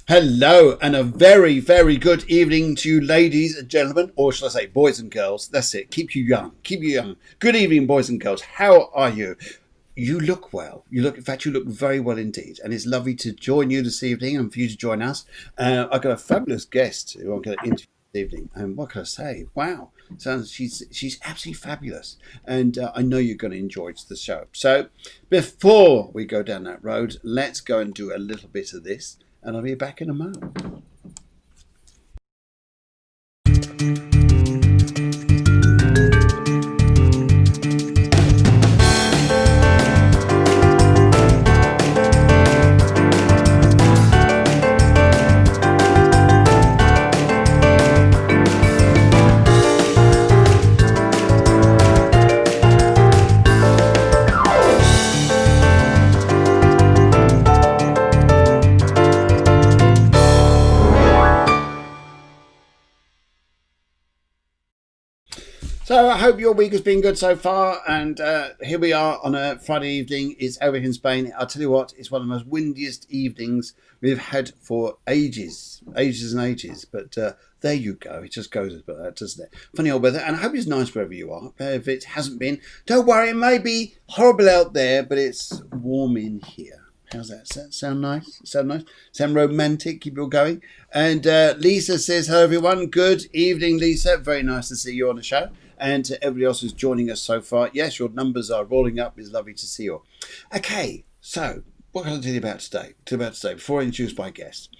Hello, and a very, very good evening to you, ladies and gentlemen, or shall I say, boys and girls. That's it. Keep you young. Keep you young. Good evening, boys and girls. How are you? You look well. In fact, you look very well indeed. And it's lovely to join you this evening and for you to join us. I've got a fabulous guest who I'm going to interview this evening. And what can I say? Wow. She's absolutely fabulous. And I know you're going to enjoy the show. So before we go down that road, let's go and do a little bit of this. And I'll be back in a moment. So I hope your week has been good so far, and here we are on a Friday evening. It's over here in Spain. I'll tell you what, it's one of the most windiest evenings we've had for ages and ages. But there you go. It just goes about that, doesn't it? Funny old weather, and I hope it's nice wherever you are. If it hasn't been, don't worry. It may be horrible out there, but it's warm in here. How's that? Does that sound nice? Sound romantic? Keep it all going. And Lisa says, hello everyone. Good evening, Lisa. Very nice to see you on the show. And to everybody else who's joining us so far, yes, your numbers are rolling up. It's lovely to see you all. Okay, so what can I tell you about today? Before I introduce my guest.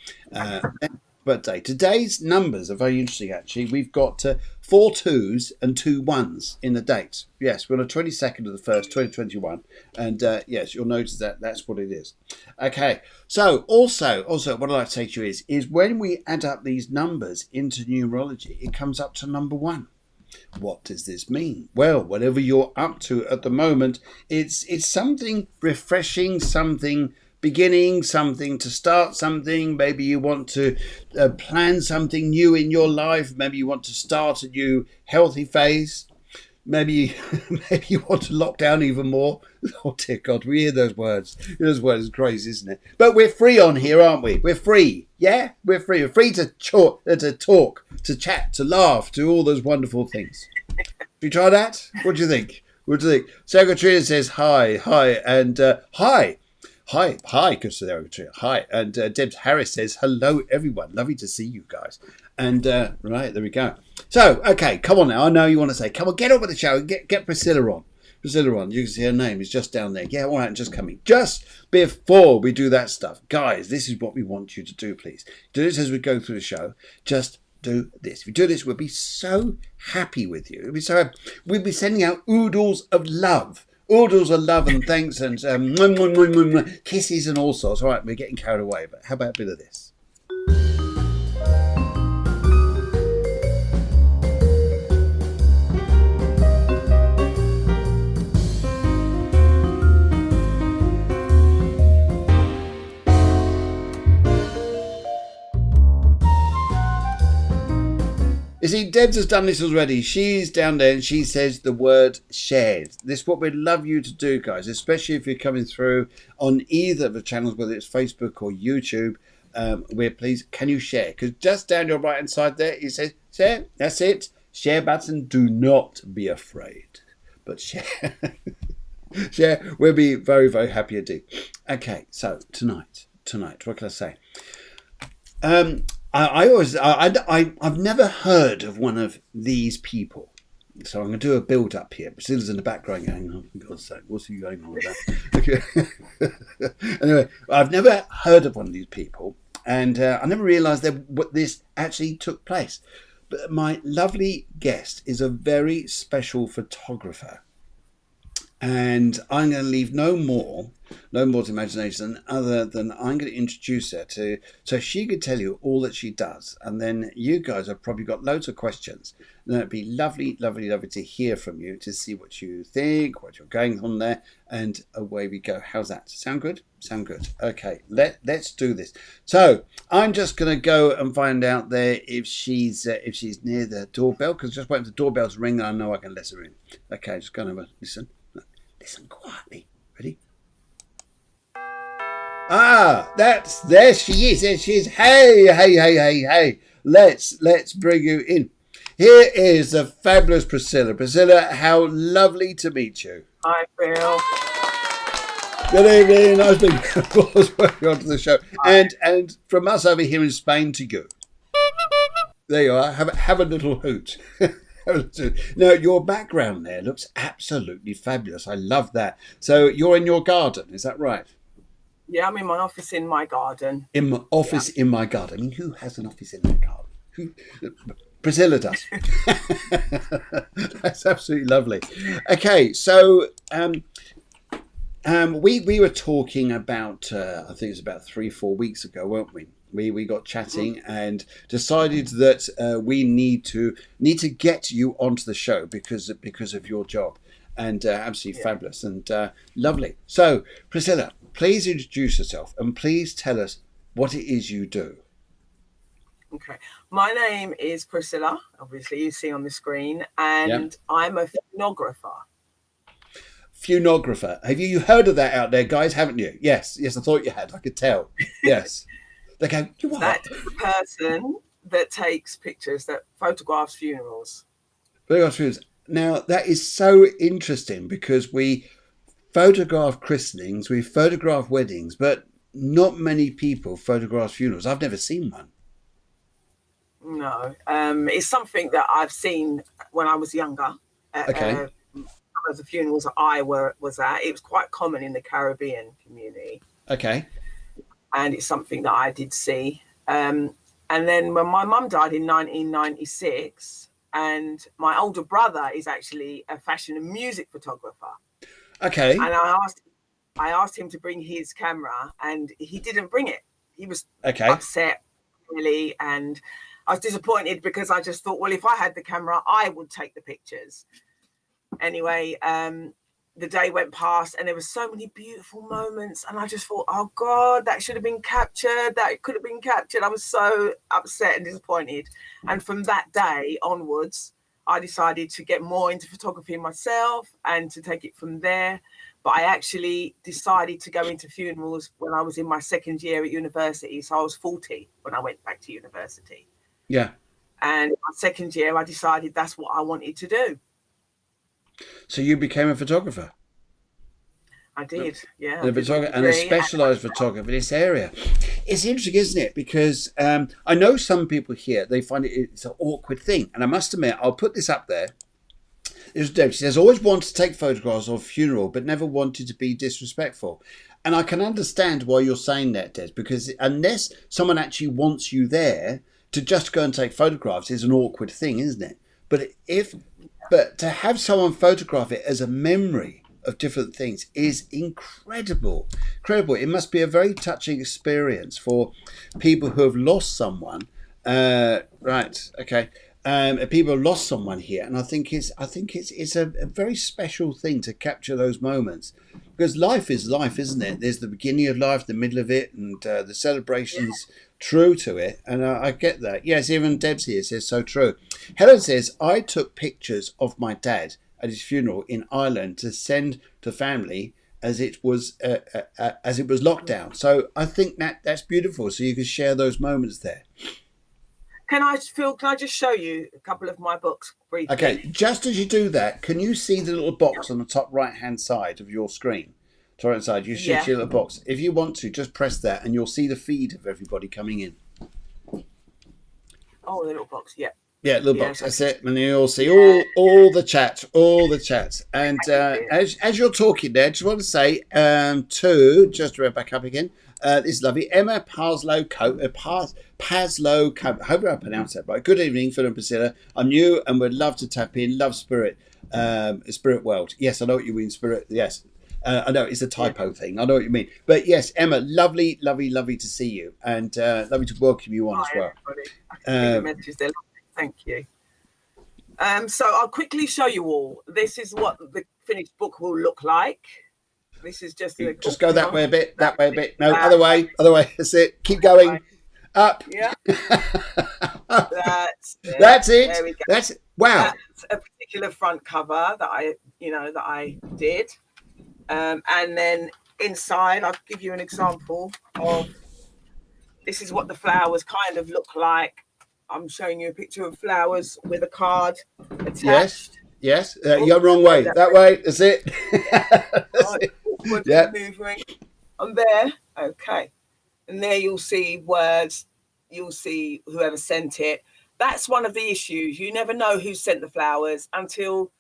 Birthday. Today's numbers are very interesting, actually. We've got 4 2s and 2 1s in the date. Yes, we're on the 22nd of the 1st, 2021. And yes, you'll notice that that's what it is. Okay, so also what I'd like to say to you is when we add up these numbers into numerology, it comes up to number 1. What does this mean? Well, whatever you're up to at the moment, it's something refreshing, something beginning, something to start something. Maybe you want to plan something new in your life. Maybe you want to start a new healthy phase. Maybe you want to lock down even more. Oh dear God, we hear those words. Those words are crazy, isn't it? But we're free on here, aren't we? We're free. Yeah, we're free. We're free to talk, to chat, to laugh, to all those wonderful things. Should we try that? What do you think? Secretary says hi, and hi. Hi, good Secretary. Hi, and Debs Harris says hello, everyone. Lovely to see you guys. And right, there we go. So, okay, come on now. I know you want to say, come on, get on with the show and get Priscilla on. You can see her name is just down there. Yeah, all right, just coming. Just before we do that stuff, guys, this is what we want you to do, please. Do this as we go through the show. Just do this. If you do this, we'll be so happy with you. We'll be sending out oodles of love. Oodles of love and thanks and kisses and all sorts. All right, we're getting carried away, but how about a bit of this? You see, Debs has done this already. She's down there and she says the word shared. This is what we'd love you to do, guys, especially if you're coming through on either of the channels, whether it's Facebook or YouTube. Please, can you share? Because just down your right-hand side there, it says share. That's it. Share button. Do not be afraid. But share. Share. We'll be very, very happy indeed. Okay, so tonight, what can I say? I've never heard of one of these people. So I'm going to do a build up here. Priscilla's in the background going, oh, for God's sake, what's he going on with that? Okay. Anyway, I've never heard of one of these people. And I never realised that this actually took place. But my lovely guest is a very special photographer. And I'm going to leave no more to imagination other than I'm going to introduce her so she could tell you all that she does. And then you guys have probably got loads of questions. And it'd be lovely to hear from you, to see what you think, what you're going on there. And away we go. How's that? Sound good? Okay, let's do this. So I'm just going to go and find out there if she's near the doorbell, because just waiting for the doorbell to ring and I know I can let her in. Okay, just going to listen. Listen quietly. Ready? There she is. There she is. Hey, hey, hey, hey, hey. Let's bring you in. Here is the fabulous Priscilla. Priscilla, how lovely to meet you. Hi, Phil. Good evening. Nice being welcome onto the show. And from us over here in Spain to you. There you are. Have a little hoot. Now, your background there looks absolutely fabulous. I love that. So you're in your garden, is that right? Yeah, I'm in my office in my garden. In my office, in my garden. I mean, who has an office in their garden? Who? Priscilla does. That's absolutely lovely. Okay, so we were talking about I think it was about 3-4 weeks ago, weren't we? We got chatting and decided that we need to get you onto the show because of your job, and absolutely fabulous and lovely. So, Priscilla, please introduce yourself and please tell us what it is you do. Okay. My name is Priscilla, obviously you see on the screen, and I'm a phonographer. Phonographer. Have you heard of that out there, guys? Haven't you? Yes, I thought you had. I could tell. Yes. They go, you are. That's the person that takes pictures, that photographs funerals. Now, that is so interesting because we photograph christenings, we photograph weddings, but not many people photograph funerals. I've never seen one. No. It's something that I've seen when I was younger. Okay. Of the funerals I was at, it was quite common in the Caribbean community. Okay. And it's something that I did see. And then when my mum died in 1996, and my older brother is actually a fashion and music photographer. Okay. And I asked him to bring his camera, and he didn't bring it. He was upset, really, and I was disappointed because I just thought, well, if I had the camera, I would take the pictures. Anyway, the day went past and there were so many beautiful moments, and I just thought, oh God, that should have been captured, that could have been captured. I was so upset and disappointed. And from that day onwards, I decided to get more into photography myself and to take it from there. But I actually decided to go into funerals when I was in my second year at university. So I was 40 when I went back to university. Yeah. And in my second year, I decided that's what I wanted to do. So you became a photographer? I did, yeah. And a specialised photographer in this area. It's interesting, isn't it? Because I know some people here, they find it's an awkward thing. And I must admit, I'll put this up there. There's Deb. She says, always wanted to take photographs of a funeral, but never wanted to be disrespectful. And I can understand why you're saying that, Des, because unless someone actually wants you there, to just go and take photographs is an awkward thing, isn't it? But to have someone photograph it as a memory of different things is incredible. It must be a very touching experience for people who have lost someone. Right. Okay. People have lost someone here, and I think it's a very special thing to capture those moments, because life is life, isn't it? There's the beginning of life, the middle of it, and the celebrations true to it, and I get that. Yes, even Debs here says so true. Helen says, I took pictures of my dad at his funeral in Ireland to send to family as it was lockdown. So I think that's beautiful. So you can share those moments there. Can I just show you a couple of my books briefly? Okay, just as you do that, can you see the little box on the top right-hand side of your screen? Top right side, you should see a little box. If you want to, just press that and you'll see the feed of everybody coming in. Oh, the little box, yeah. Yeah, little box, that's it. And you'll see all the chats. And as you're talking there, just want to say just to read back up again, this is lovely. Emma Paslow Paslow, I hope I pronounced that right. Good evening, Phil and Priscilla. I'm new and would love to tap in. Love Spirit World. Yes, I know what you mean, Spirit. Yes. I know it's a typo thing. I know what you mean. But yes, Emma, lovely to see you, and lovely to welcome you on as well. Thank you. So I'll quickly show you all. This is what the finished book will look like. This is just go that way a bit. No, other way. That's it. Keep going. Up. Yeah. That's it. There we go. That's it. Wow. That's a particular front cover that I did. And then inside, I'll give you an example of, this is what the flowers kind of look like. I'm showing you a picture of flowers with a card attached. Yes. You're wrong way. That way. That's it. That's it. Yeah. Moving. I'm there. Okay. And there you'll see words. You'll see whoever sent it. That's one of the issues. You never know who sent the flowers until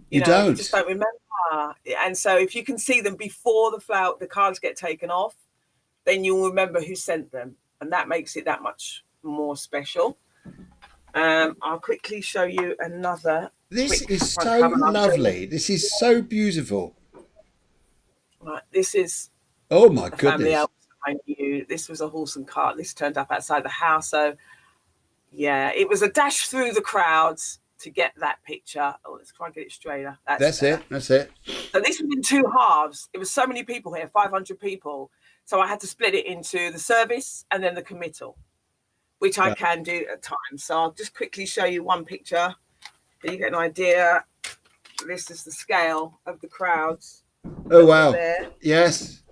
you just don't remember. And so if you can see them before the cards get taken off, then you'll remember who sent them. And that makes it that much more special. I'll quickly show you another. This is so lovely. This is so beautiful. Right, this is. Oh my goodness! I knew this was a horse and cart. This turned up outside the house. So, yeah, it was a dash through the crowds to get that picture. Oh, let's try and get it straighter. That's it. That's it. So this was in two halves. It was so many people here, 500 people. So I had to split it into the service and then the committal, which I can do at times. So I'll just quickly show you one picture so you get an idea. This is the scale of the crowds. Oh, wow. Yes.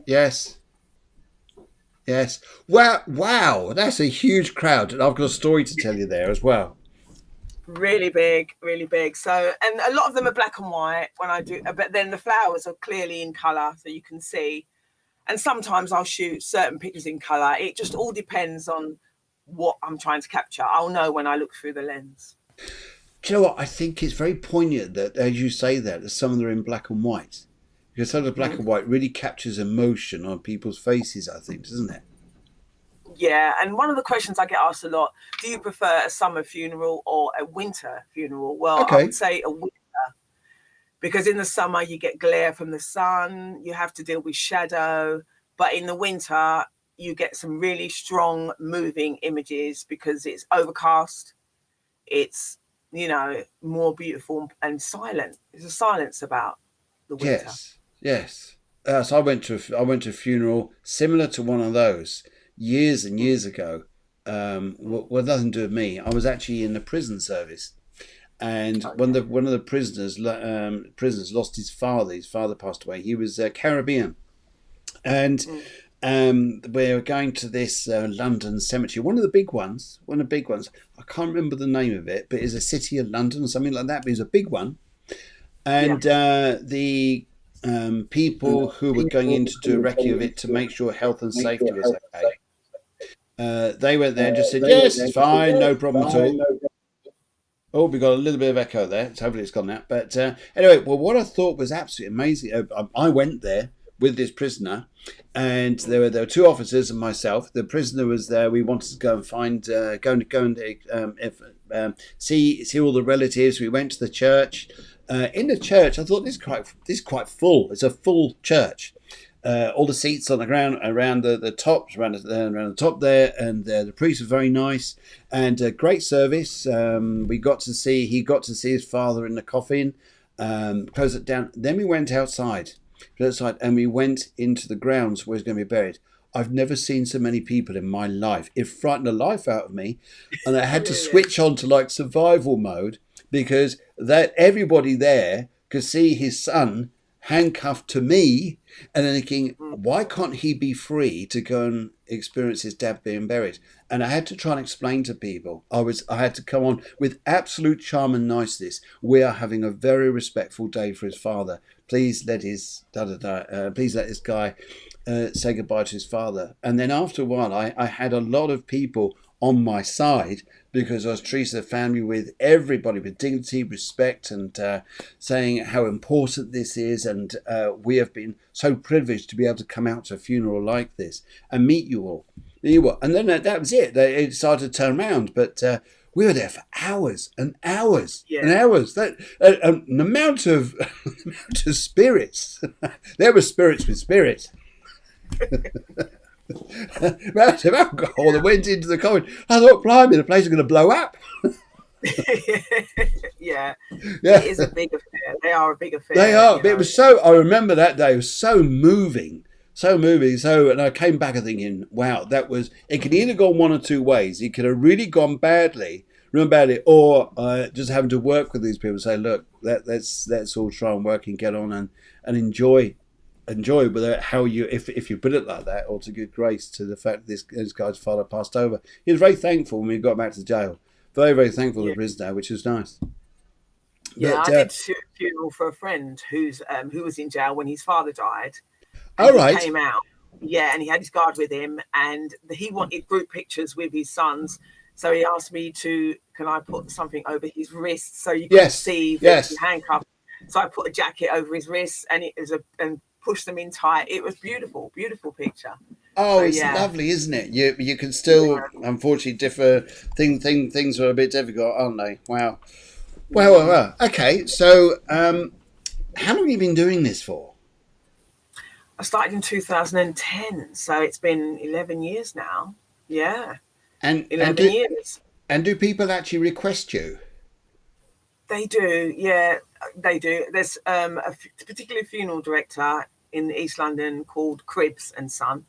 Wow. That's a huge crowd. And I've got a story to tell you there as well. Really big. So, and a lot of them are black and white when I do, but then the flowers are clearly in colour, so you can see. And sometimes I'll shoot certain pictures in colour. It just all depends on what I'm trying to capture. I'll know when I look through the lens. Do you know what? I think it's very poignant that, as you say that some of them are in black and white. Because some of the black and white really captures emotion on people's faces, I think, doesn't it? Yeah, and one of the questions I get asked a lot, do you prefer a summer funeral or a winter funeral? Well, I would say a winter. Because in the summer, you get glare from the sun, you have to deal with shadow. But in the winter, you get some really strong moving images because it's overcast. It's, more beautiful and silent. There's a silence about the winter. Yes. So I went to a funeral similar to one of those years and years ago. Well, nothing to do with me. I was actually in the prison service. And one of the prisoners lost his father. His father passed away. He was Caribbean, and we were going to this London cemetery. One of the big ones. I can't remember the name of it, but it's a City of London or something like that. But it's a big one, and the people who were going in to do a recce of it to make sure health and safety was okay. They went there and just said, "Yes, it's fine, no problem at all." Oh, we got a little bit of echo there. So hopefully it's gone now. But anyway, well, what I thought was absolutely amazing. I went there with this prisoner, and there were two officers and myself. The prisoner was there. We wanted to go and find, see all the relatives. We went to the church. In the church, I thought this is quite full. It's a full church. All the seats on the ground around the tops, around the top there, and the priest was very nice and great service. He got to see his father in the coffin, close it down. Then we went outside, and we went into the grounds where he's going to be buried. I've never seen so many people in my life. It frightened the life out of me, and I had to switch on to survival mode because that everybody there could see his son handcuffed to me, and then thinking, why can't he be free to go and experience his dad being buried? And I had to try and explain to people. I had to come on with absolute charm and niceness. We are having a very respectful day for his father. Please let his please let this guy say goodbye to his father. And then after a while, I had a lot of people on my side because I was treating the family with everybody with dignity, respect, and saying how important this is. And we have been so privileged to be able to come out to a funeral like this and meet you all. And then that was it. It started to turn around, but we were there for hours and hours and hours. The amount of spirits. There were spirits with spirits. Amount of alcohol that went into the coffin. I thought, blimey, the place is going to blow up. Yeah. It is a big affair. They are a big affair. They are. It was so. I remember that day. It was so moving. And I came back thinking, wow, that was. It could either go one or two ways. It could have really gone badly, or just having to work with these people and say, look, let's all try and work and get on and enjoy enjoy whether how you if you put it like that, or to give grace to the fact that this guy's father passed over. He was very thankful when we got back to jail. Very, very thankful to the prisoner, which was nice. Yeah, I did a funeral for a friend who was in jail when his father died. And he came out. Yeah, and he had his guard with him, and he wanted group pictures with his sons. So he asked me can I put something over his wrist so you could see the handcuffs. So I put a jacket over his wrists, and and pushed them in tight. It was beautiful, beautiful picture. Oh, so, it's lovely, isn't it? You can still, unfortunately, differ. Things are a bit difficult, aren't they? Wow. Well. Okay, so how long have you been doing this for? I started in 2010, so it's been 11 years now. Yeah, and 11 years. And do people actually request you? They do, yeah, they do. There's a particular funeral director in East London called Griggs and Son,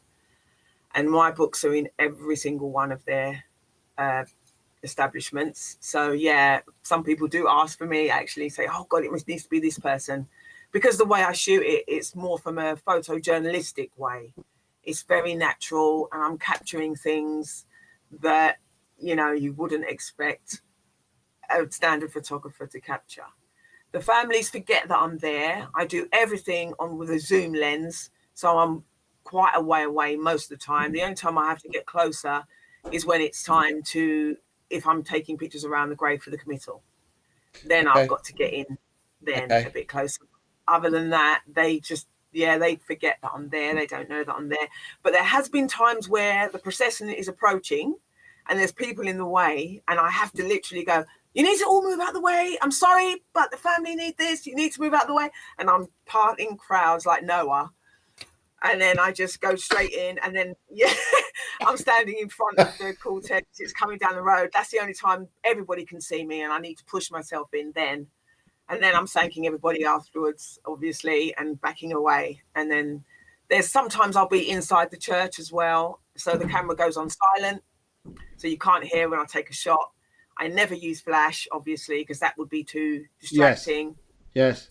and my books are in every single one of their establishments. So yeah, some people do ask for me, actually say, oh God, it needs to be this person. Because the way I shoot it, it's more from a photojournalistic way. It's very natural, and I'm capturing things that, you wouldn't expect a standard photographer to capture. The families forget that I'm there. I do everything with a zoom lens, so I'm quite a way away most of the time. The only time I have to get closer is when it's time if I'm taking pictures around the grave for the committal. Then I've got to get in a bit closer. Other than that, they forget that I'm there. They don't know that I'm there. But there has been times where the procession is approaching and there's people in the way, and I have to literally go, you need to all move out the way. I'm sorry, but the family need this. You need to move out the way. And I'm parting crowds like Noah. And then I just go straight in, and then, I'm standing in front of the cortex. It's coming down the road. That's the only time everybody can see me, and I need to push myself in then. And then I'm thanking everybody afterwards, obviously, and backing away. And then sometimes I'll be inside the church as well. So the camera goes on silent, so you can't hear when I take a shot. I never use flash, obviously, because that would be too distracting. Yes.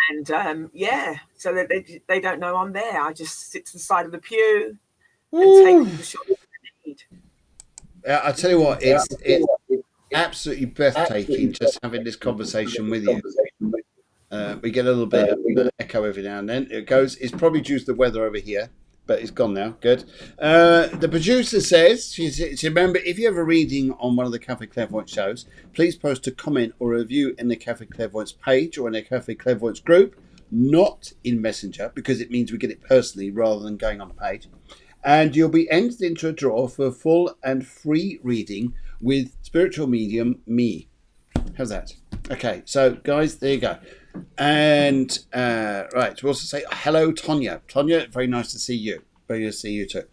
And so that they don't know I'm there. I just sit to the side of the pew and take the shot that I need. I tell you what, it's absolutely breathtaking just having this conversation with you. We get a little bit of echo every now and then. It's probably due to the weather over here, but it's gone now. Good. The producer says, remember, if you have a reading on one of the Cafe Clairvoyance shows, please post a comment or a review in the Cafe Clairvoyance page or in the Cafe Clairvoyance group, not in Messenger, because it means we get it personally rather than going on the page. And you'll be entered into a draw for a full and free reading with spiritual medium me. How's that? Okay, so guys, there you go. And right, we also say hello, Tonya. Tonya, very nice to see you. Very nice to see you too.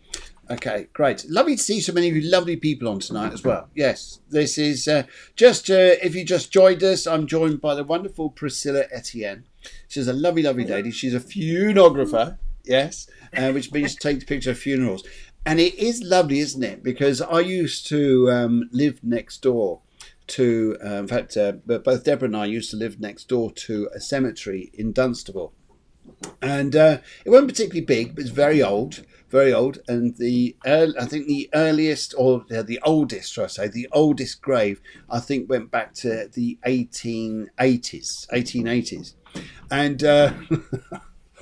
Okay, great. Lovely to see so many of you lovely people on tonight as well. Yes, this is if you just joined us, I'm joined by the wonderful Priscilla Etienne. She's a lovely, lovely lady. She's a funeographer, yes, which means she takes pictures of funerals. And it is lovely, isn't it? Because I used to live next door to, in fact, both Deborah and I used to live next door to a cemetery in Dunstable. And it wasn't particularly big, but it's very old. And I think the earliest, or the oldest, shall I say, the oldest grave, I think went back to the 1880s. And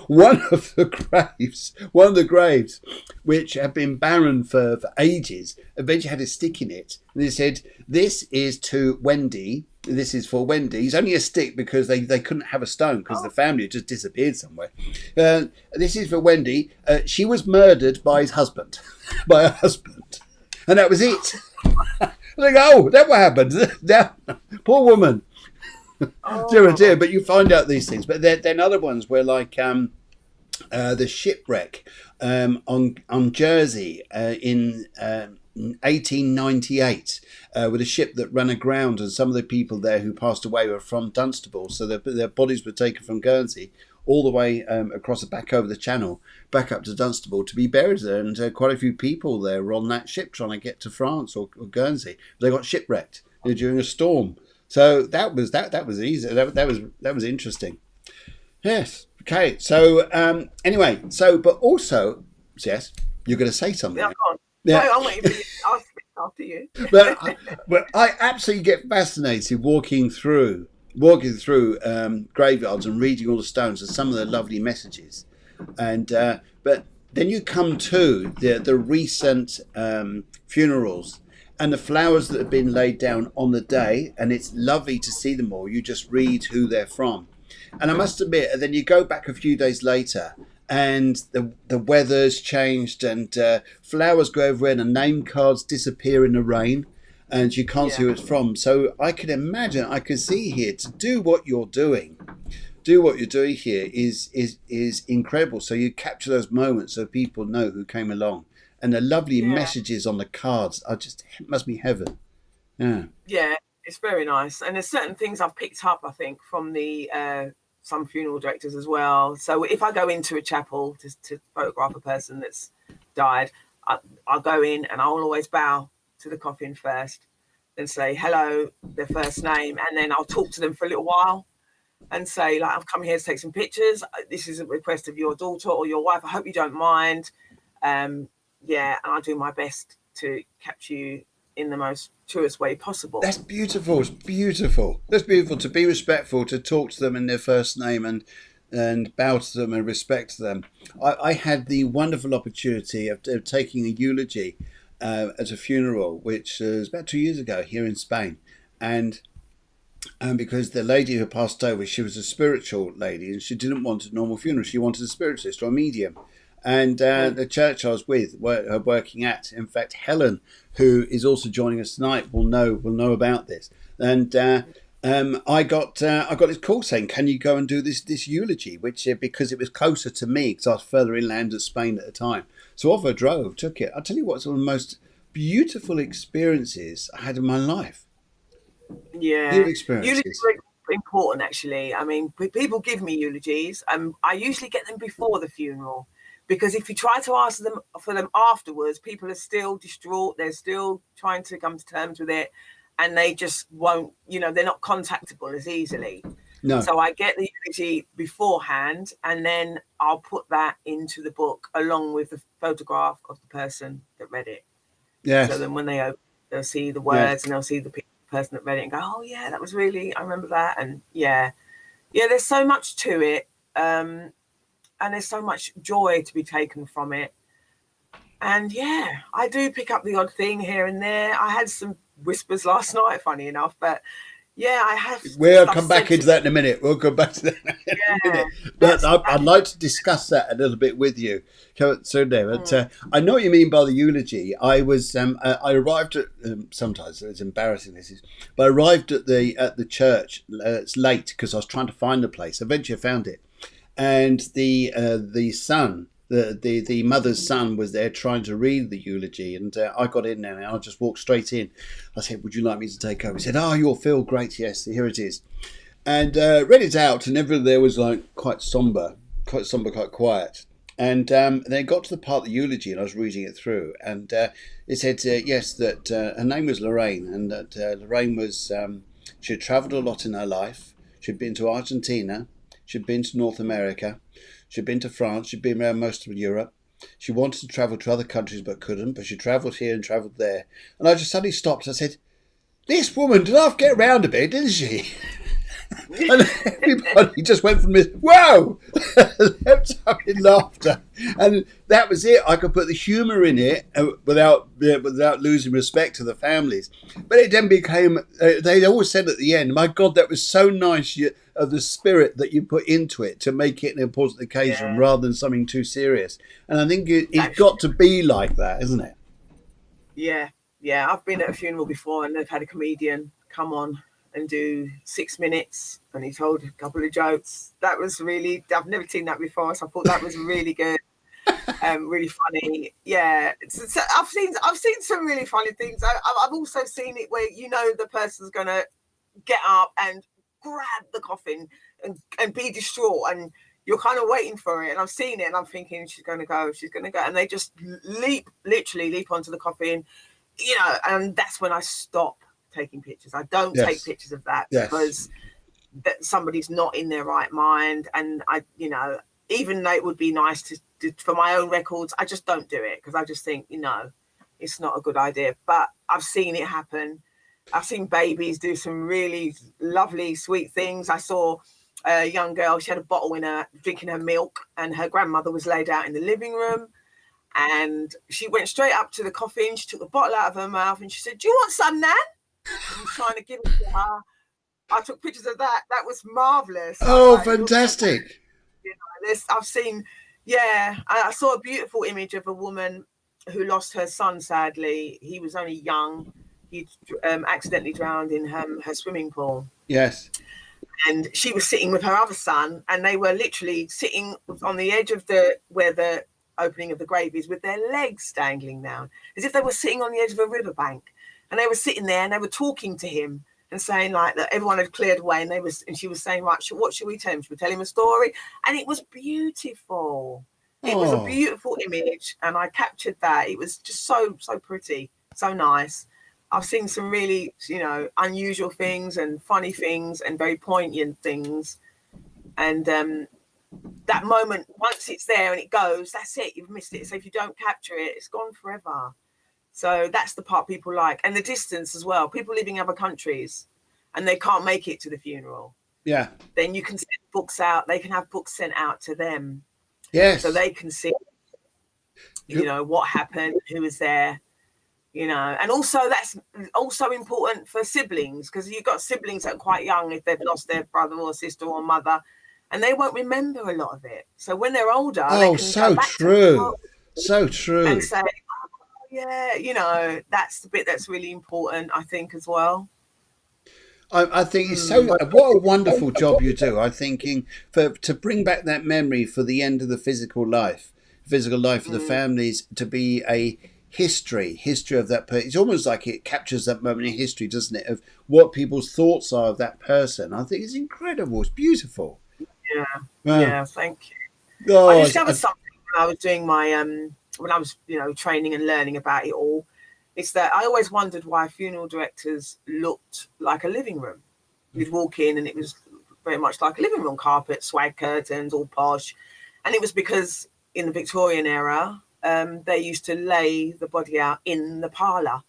one of the graves, which had been barren for ages, eventually had a stick in it. And they said, this is to Wendy. This is for Wendy. It's only a stick because they couldn't have a stone because the family had just disappeared somewhere. This is for Wendy. She was murdered by her husband. And that was it. Like, oh, that what happened. Poor woman. Dear, but you find out these things. But then other ones were like the shipwreck on Jersey in 1898 with a ship that ran aground, and some of the people there who passed away were from Dunstable, so their bodies were taken from Guernsey all the way across the back over the channel, back up to Dunstable to be buried there, and quite a few people there were on that ship trying to get to France or Guernsey. They got shipwrecked during a storm. So that was easy. That was interesting. Yes, Okay, so anyway, but also, yes, you're going to say something. Yeah, go on. Yeah. No, I'm waiting for you. I'll speak after you. but I absolutely get fascinated walking through graveyards and reading all the stones and some of the lovely messages, and but then you come to the recent funerals and the flowers that have been laid down on the day, and it's lovely to see them all. You just read who they're from. And I must admit, and then you go back a few days later, and the weather's changed, and flowers go everywhere, and name cards disappear in the rain, and you can't see who it's from. So I can imagine, I can see here to do what you're doing. Do what you're doing here is incredible. So you capture those moments so people know who came along, and the lovely messages on the cards are just, it must be heaven. Yeah, it's very nice. And there's certain things I've picked up, I think, from the some funeral directors as well. So if I go into a chapel to photograph a person that's died, I'll go in and I'll always bow to the coffin first and say hello, their first name, and then I'll talk to them for a little while and say, like, I've come here to take some pictures. This is a request of your daughter or your wife. I hope you don't mind. And I'll do my best to capture you in the most truest way possible. That's beautiful. It's beautiful. That's beautiful to be respectful, to talk to them in their first name and bow to them and respect them. I had the wonderful opportunity of taking a eulogy at a funeral, which was about 2 years ago here in Spain. And because the lady who passed over, she was a spiritual lady and she didn't want a normal funeral. She wanted a spiritualist or a medium. And the church I was with, working at, in fact, Helen, who is also joining us tonight, will know about this. And I got this call saying, "Can you go and do this eulogy?" Which because it was closer to me, because I was further inland of Spain at the time. So off I drove, took it. I'll tell you what, it's one of the most beautiful experiences I had in my life. Yeah, eulogies are important, actually. I mean, people give me eulogies, and I usually get them before the funeral. Because if you try to ask them for them afterwards, people are still distraught. They're still trying to come to terms with it. And they just won't, they're not contactable as easily. No. So I get the eulogy beforehand, and then I'll put that into the book along with the photograph of the person that read it. Yes. So then when they open, they'll see the words and they'll see the person that read it and go, "Oh, yeah, that was really, I remember that." And there's so much to it. And there's so much joy to be taken from it. And I do pick up the odd thing here and there. I had some whispers last night, funny enough, but I have. We'll come back into that in a minute. We'll come back to that in a minute. But I'd like to discuss that a little bit with you. But I know what you mean by the eulogy. I was I arrived at sometimes it's embarrassing but I arrived at the church. It's late because I was trying to find the place. Eventually I found it. And the son, the mother's son, was there trying to read the eulogy, and I got in there and I just walked straight in. I said, "Would you like me to take over?" He said, "Oh, you'll feel great. Yes, here it is." And read it out, and everything there was like quite somber, quite quiet. And then it got to the part of the eulogy, and I was reading it through, and it said, yes, that her name was Lorraine, and that Lorraine was she had travelled a lot in her life. She'd been to Argentina. She'd been to North America. She'd been to France. She'd been around most of Europe. She wanted to travel to other countries but couldn't. But she travelled here and travelled there. And I just suddenly stopped. I said, "This woman did half get around a bit, didn't she?" And everybody just went from this, "Whoa!" leapt up in laughter. And that was it. I could put the humour in it without losing respect to the families. But it then became, they always said at the end, "My God, that was so nice of the spirit that you put into it to make it an important occasion rather than something too serious." And I think it's got to be like that, isn't it? Yeah. I've been at a funeral before and they've had a comedian come on and do 6 minutes, and he told a couple of jokes. That was really, I've never seen that before, so I thought that was really good. Really funny. So I've seen some really funny things. I've also seen it where the person's gonna get up and grab the coffin and be distraught, and you're kind of waiting for it. And I've seen it and I'm thinking she's gonna go, and they just literally leap onto the coffin, and that's when I stop taking pictures. I don't take pictures of that because that somebody's not in their right mind. And I, you know, even though it would be nice to for my own records, I just don't do it because I just think, you know, it's not a good idea. But I've seen it happen. I've seen babies do some really lovely, sweet things. I saw a young girl, she had a bottle in her, drinking her milk, and her grandmother was laid out in the living room. And she went straight up to the coffin. She took the bottle out of her mouth and she said, "Do you want some, Nan?" I was trying to give it to her. I took pictures of that. That was marvellous. Oh, like, fantastic. You know, I've seen, I saw a beautiful image of a woman who lost her son, sadly. He was only young. He accidentally drowned in her swimming pool. Yes. And she was sitting with her other son, and they were literally sitting on the edge of where the opening of the grave is, with their legs dangling down, as if they were sitting on the edge of a riverbank. And they were sitting there and they were talking to him and saying like that everyone had cleared away, and she was saying, right, what should we tell him? Should we tell him a story? And it was beautiful. It was a beautiful image, and I captured that. It was just so pretty, so nice. I've seen some really, you know, unusual things and funny things and very poignant things. And that moment, once it's there and it goes, that's it. You've missed it. So if you don't capture it, it's gone forever. So that's the part people like. And the distance as well. People living in other countries and they can't make it to the funeral. Yeah. Then you can send books out. They can have books sent out to them. Yes. So they can see, you know, what happened, who was there. You know, and also that's also important for siblings, because you've got siblings that are quite young if they've lost their brother or sister or mother, and they won't remember a lot of it. So when they're older, they can so go back true, so true, and say, oh, yeah, you know, that's the bit that's really important, I think, as well. I think it's so. What a wonderful job you do. I'm thinking to bring back that memory for the end of the physical life of the families, to be a history of that person. It's almost like it captures that moment in history, doesn't it, of what people's thoughts are of that person. I think it's incredible. It's beautiful. Yeah, thank you. I discovered something when I was doing my when I was, you know, training and learning about it all. It's that I always wondered why funeral directors looked like a living room. You'd walk in and it was very much like a living room, carpet, swag curtains, all posh. And it was because in the Victorian era, they used to lay the body out in the parlour,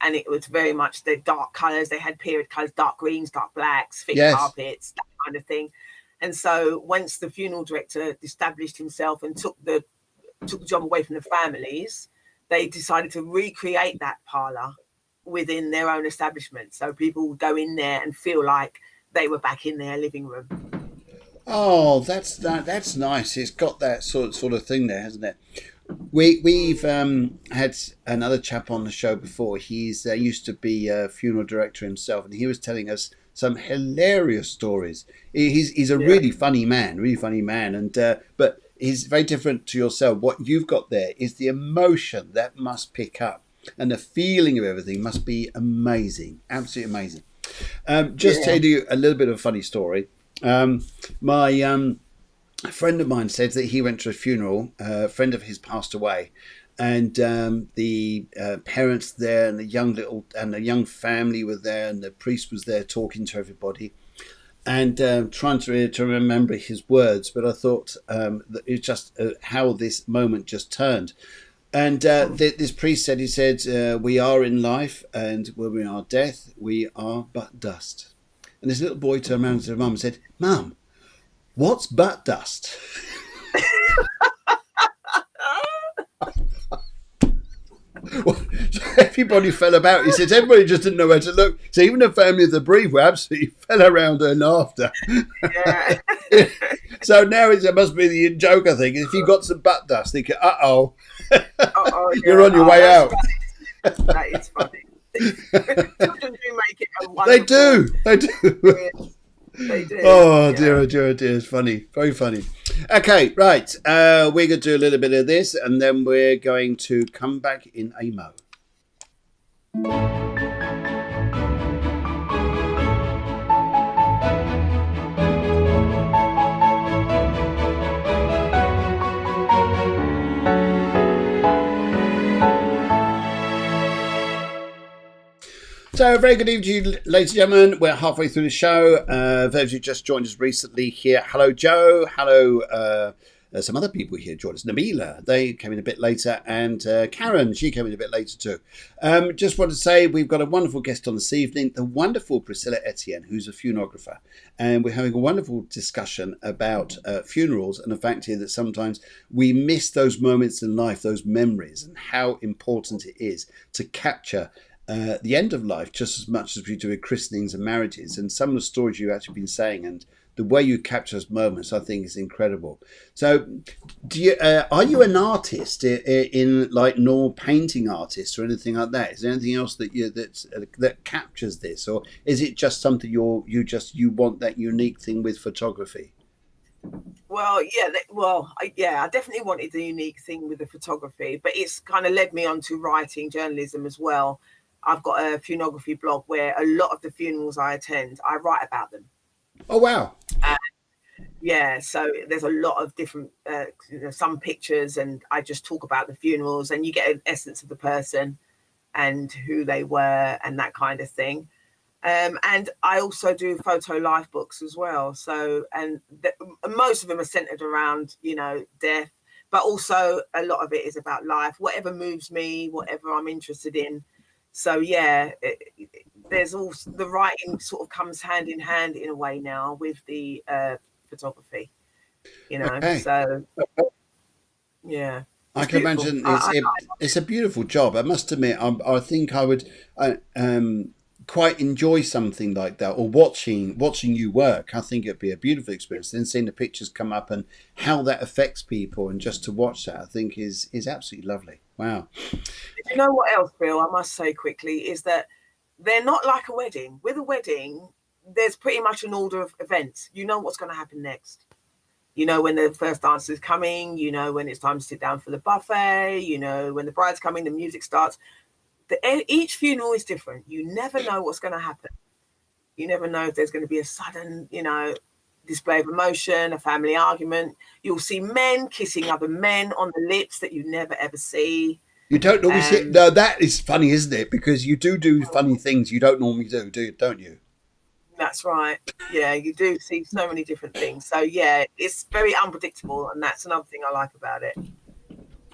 and it was very much the dark colours. They had period colours, dark greens, dark blacks, thick carpets, that kind of thing. And so once the funeral director established himself and took the job away from the families, they decided to recreate that parlour within their own establishment. So people would go in there and feel like they were back in their living room. Oh, that's nice. It's got that sort of thing there, hasn't it? We've had another chap on the show before. He's used to be a funeral director himself, and he was telling us some hilarious stories. He's a really funny man, and but he's very different to yourself. What you've got there is the emotion that must pick up, and the feeling of everything must be amazing, absolutely amazing. Tell you a little bit of a funny story. A friend of mine said that he went to a funeral. A friend of his passed away, and the parents there, and the young family were there, and the priest was there talking to everybody, and trying to remember his words. But I thought that it's just how this moment just turned. And this priest said, we are in life, and when we are death, we are but dust. And this little boy turned around to his mum and said, "Mum, what's butt dust?" Well, so everybody fell about. He said everybody just didn't know where to look. So even the family of the bereaved were absolutely fell around her laughter. Yeah. So now it must be the joker thing. If you've got some butt dust, think, uh-oh, you're on your way out. That is funny. Children do make it a wonderful. They do. They do. Oh dear, it's funny, very funny. Okay, right. We're going to do a little bit of this, and then we're going to come back in a mo. So, very good evening to you, ladies and gentlemen. We're halfway through the show. Those who just joined us recently here, hello, Joe. Hello, some other people here joined us. Nabila, they came in a bit later, and Karen, she came in a bit later too. Just want to say we've got a wonderful guest on this evening, the wonderful Priscilla Etienne, who's a funerographer, and we're having a wonderful discussion about funerals and the fact here that sometimes we miss those moments in life, those memories, and how important it is to capture the end of life just as much as we do with christenings and marriages. And some of the stories you've actually been saying and the way you capture those moments, I think, is incredible. So, are you an artist in like normal painting artist or anything like that? Is there anything else that captures this, or is it just something you want that unique thing with photography? Well, I definitely wanted the unique thing with the photography, but it's kind of led me on to writing journalism as well. I've got a funerography blog where a lot of the funerals I attend, I write about them. Oh, wow. So there's a lot of different, some pictures, and I just talk about the funerals, and you get an essence of the person and who they were and that kind of thing. And I also do photo life books as well. So, and most of them are centered around, death, but also a lot of it is about life, whatever moves me, whatever I'm interested in. So there's also the writing sort of comes hand in hand in a way now with the photography, Okay. So yeah. I can imagine it's a beautiful job. I must admit, I think I would quite enjoy something like that, or watching you work. I think it'd be a beautiful experience. Then seeing the pictures come up and how that affects people, and just to watch that, I think is absolutely lovely. Wow. You know what else, Bill? I must say quickly is that they're not like a wedding. With a wedding, there's pretty much an order of events. You know what's going to happen next. You know when the first dancer is coming. You know when it's time to sit down for the buffet. You know when the bride's coming, the music starts. Each funeral is different. You never know what's going to happen. You never know if there's going to be a sudden, display of emotion, a family argument. You'll see men kissing other men on the lips that you never ever see. You don't normally see it. No, that is funny, isn't it? Because you do funny things you don't normally don't you? That's right. Yeah, you do see so many different things. So yeah, it's very unpredictable, and that's another thing I like about it.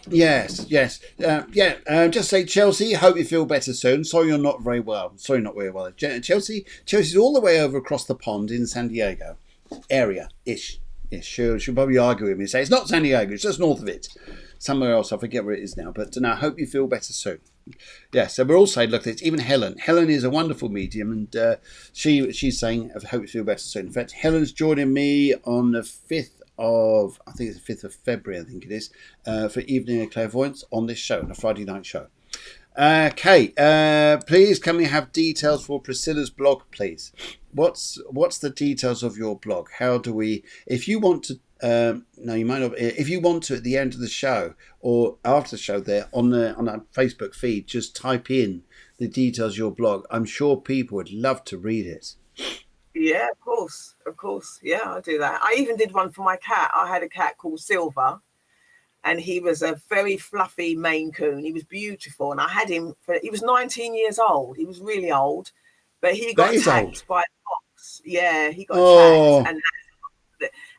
Yes. Just say, Chelsea, hope you feel better soon. Sorry you're not very well. Sorry, not very well. Chelsea's all the way over across the pond in San Diego area-ish. Yes, she'll probably argue with me and say, it's not San Diego, it's just north of it. Somewhere else, I forget where it is now. But I hope you feel better soon. Yeah, so we're all saying, look, it's even Helen. Helen is a wonderful medium, and she's saying, I hope you feel better soon. In fact, Helen's joining me on the 5th of, I think it's the 5th of February, I think it is, for Evening of Clairvoyance on this show, on a Friday night show. Okay, please can we have details for Priscilla's blog, please? What's the details of your blog? How do we, if you want to, no, you might not, if you want to at the end of the show or after the show there on our Facebook feed, just type in the details of your blog. I'm sure people would love to read it. Yeah, of course. Yeah, I'll do that. I even did one for my cat. I had a cat called Silver, and he was a very fluffy Maine Coon. He was beautiful, and I had him he was 19 years old. He was really old, but he got attacked by a fox. Yeah, he got attacked,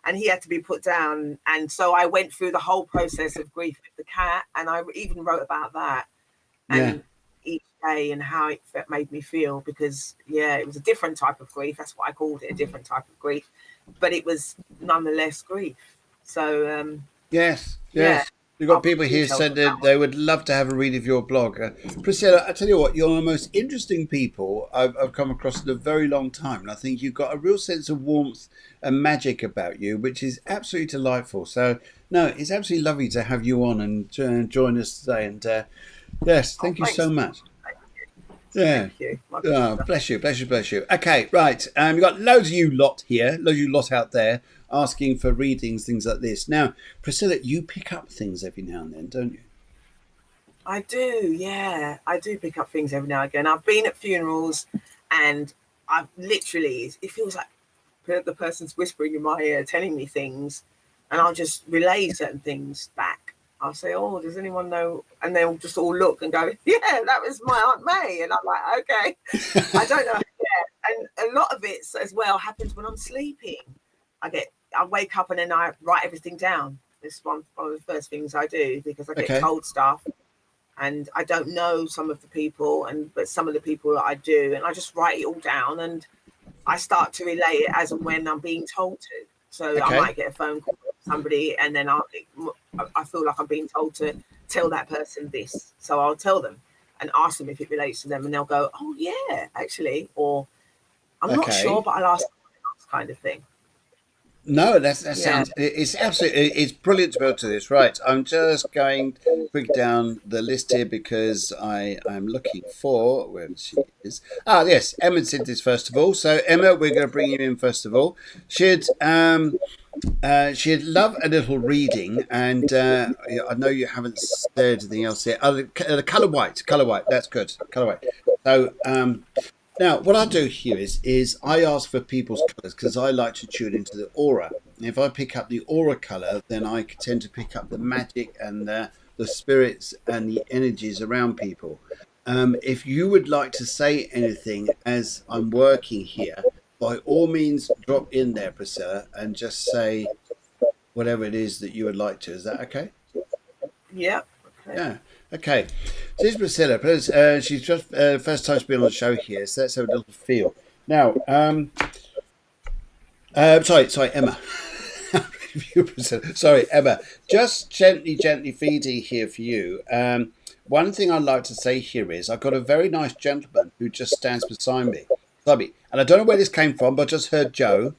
and he had to be put down. And so I went through the whole process of grief with the cat, and I even wrote about that. And each day and how it made me feel, because it was a different type of grief. That's what I called it, a different type of grief, but it was nonetheless grief. So yes. We've got people here said that they would love to have a read of your blog. Priscilla, I tell you what, you're one of the most interesting people I've come across in a very long time. And I think you've got a real sense of warmth and magic about you, which is absolutely delightful. So, no, it's absolutely lovely to have you on and join us today. And yes, thank you so much. Yeah. Thank you. Bless you. Okay, right. We've got loads of you lot here, loads of you lot out there asking for readings, things like this. Now, Priscilla, you pick up things every now and then, don't you? I do, yeah. I do pick up things every now and again. I've been at funerals, and I've literally, it feels like the person's whispering in my ear, telling me things, and I'll just relay certain things back. I'll say, oh, does anyone know? And they'll just all look and go, yeah, that was my Aunt May. And I'm like, okay. I don't know. Yeah. And a lot of it as well happens when I'm sleeping. I wake up and then I write everything down. It's one of the first things I do, because I get told stuff and I don't know some of the people, but some of the people that I do, and I just write it all down and I start to relay it as and when I'm being told to. So I might get a phone call from somebody and then I feel like I'm being told to tell that person this. So I'll tell them and ask them if it relates to them, and they'll go, oh yeah, actually, or I'm not sure, but I'll ask kind of thing. No, that sounds, it's absolutely, it's brilliant to be able to do this. Right, I'm just going to break down the list here because I'm looking for, where she is. Ah, yes, Emma did this first of all. So Emma, we're going to bring you in first of all. She'd love a little reading, and I know you haven't said anything else here. Oh, the colour white, that's good, colour white. So, now, what I do here is I ask for people's colours because I like to tune into the aura. If I pick up the aura colour, then I tend to pick up the magic and the spirits and the energies around people. If you would like to say anything as I'm working here, by all means, drop in there, Priscilla, and just say whatever it is that you would like to. Is that okay? Yeah. Okay. Yeah. Okay, so this is Priscilla. She's just first time she's been on the show here, so let's have a little feel. Now, sorry, Emma. Sorry, Emma. Just gently feeding here for you. One thing I'd like to say here is I've got a very nice gentleman who just stands beside me, and I don't know where this came from, but I just heard Joe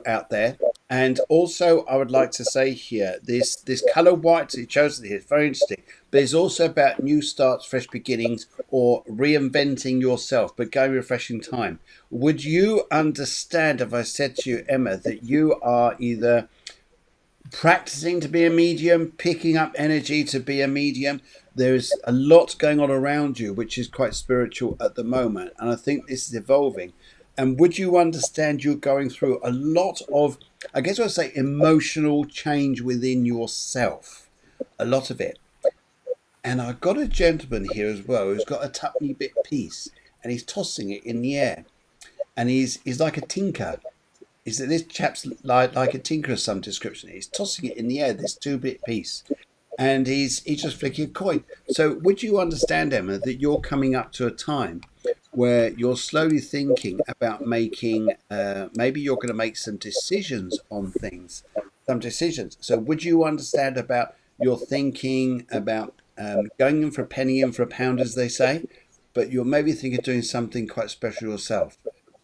out there. And also, I would like to say here, this colour white that you chose here is very interesting. But it's also about new starts, fresh beginnings, or reinventing yourself, but going refreshing time. Would you understand if I said to you, Emma, that you are either practicing to be a medium, picking up energy to be a medium? There's a lot going on around you, which is quite spiritual at the moment. And I think this is evolving. And would you understand you're going through a lot of, I guess I'd say, emotional change within yourself? A lot of it. And I've got a gentleman here as well who's got a tuppenny bit piece and he's tossing it in the air. And he's like a tinker. This chap's like a tinker of some description. He's tossing it in the air, this 2-bit piece. And he's just flicking a coin. So would you understand, Emma, that you're coming up to a time where you're slowly thinking about making, maybe you're going to make some decisions on things, So would you understand about your thinking about going in for a penny, in for a pound, as they say, but you're maybe thinking of doing something quite special yourself?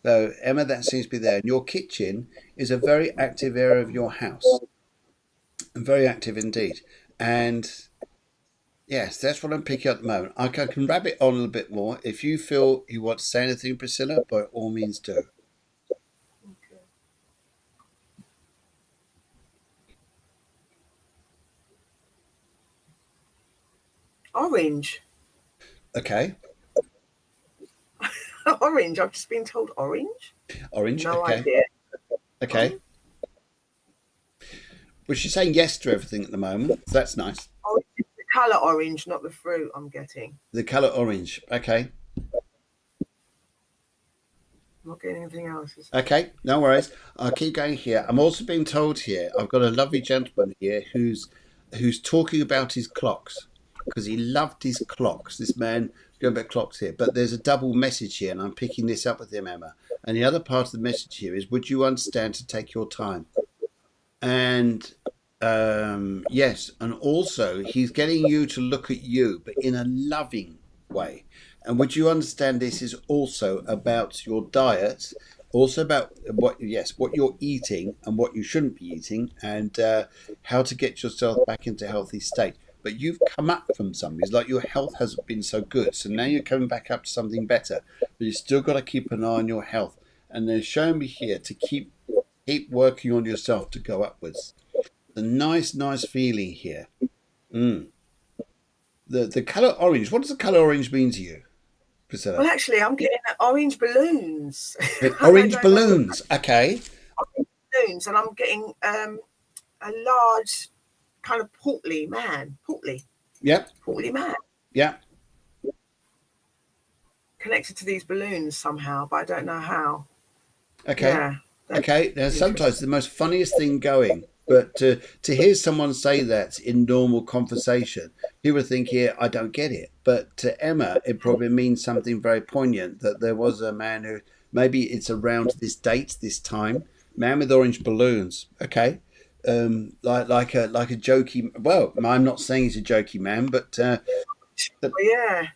So, Emma, that seems to be there. And your kitchen is a very active area of your house. Very active indeed. And yes, that's what I'm picking up at the moment. I can wrap it on a little bit more. If you feel you want to say anything, Priscilla, by all means do. Okay. Orange. Okay. Orange. I've just been told orange. Orange. No okay. idea. Okay. Well, she's saying yes to everything at the moment. So that's nice. Oh, it's the colour orange, not the fruit I'm getting. The colour orange. Okay. I'm not getting anything else. Okay, no worries. I'll keep going here. I'm also being told here, I've got a lovely gentleman here who's talking about his clocks because he loved his clocks. This man going about clocks here, but there's a double message here, and I'm picking this up with him, Emma. And the other part of the message here is, would you understand to take your time? And yes, and also he's getting you to look at you, but in a loving way. And would you understand this is also about your diet, also about what you're eating and what you shouldn't be eating, and how to get yourself back into a healthy state. But you've come up from something. It's like your health hasn't been so good, so now you're coming back up to something better. But you still got to keep an eye on your health. And they're showing me here to keep working on yourself to go upwards. The nice feeling here. The colour orange. What does the colour orange mean to you, Priscilla? Well, actually, I'm getting orange balloons. Orange balloons. Okay. Orange balloons, and I'm getting a large kind of portly man. Portly. Yep. Portly man. Yeah. Connected to these balloons somehow, but I don't know how. Okay. Yeah. Okay. Now, sometimes the most funniest thing going, but to hear someone say that in normal conversation, you would think, yeah, I don't get it. But to Emma, it probably means something very poignant, that there was a man who, maybe it's around this date, this time, man with orange balloons. Okay. Like a jokey. Well, I'm not saying he's a jokey man, but yeah.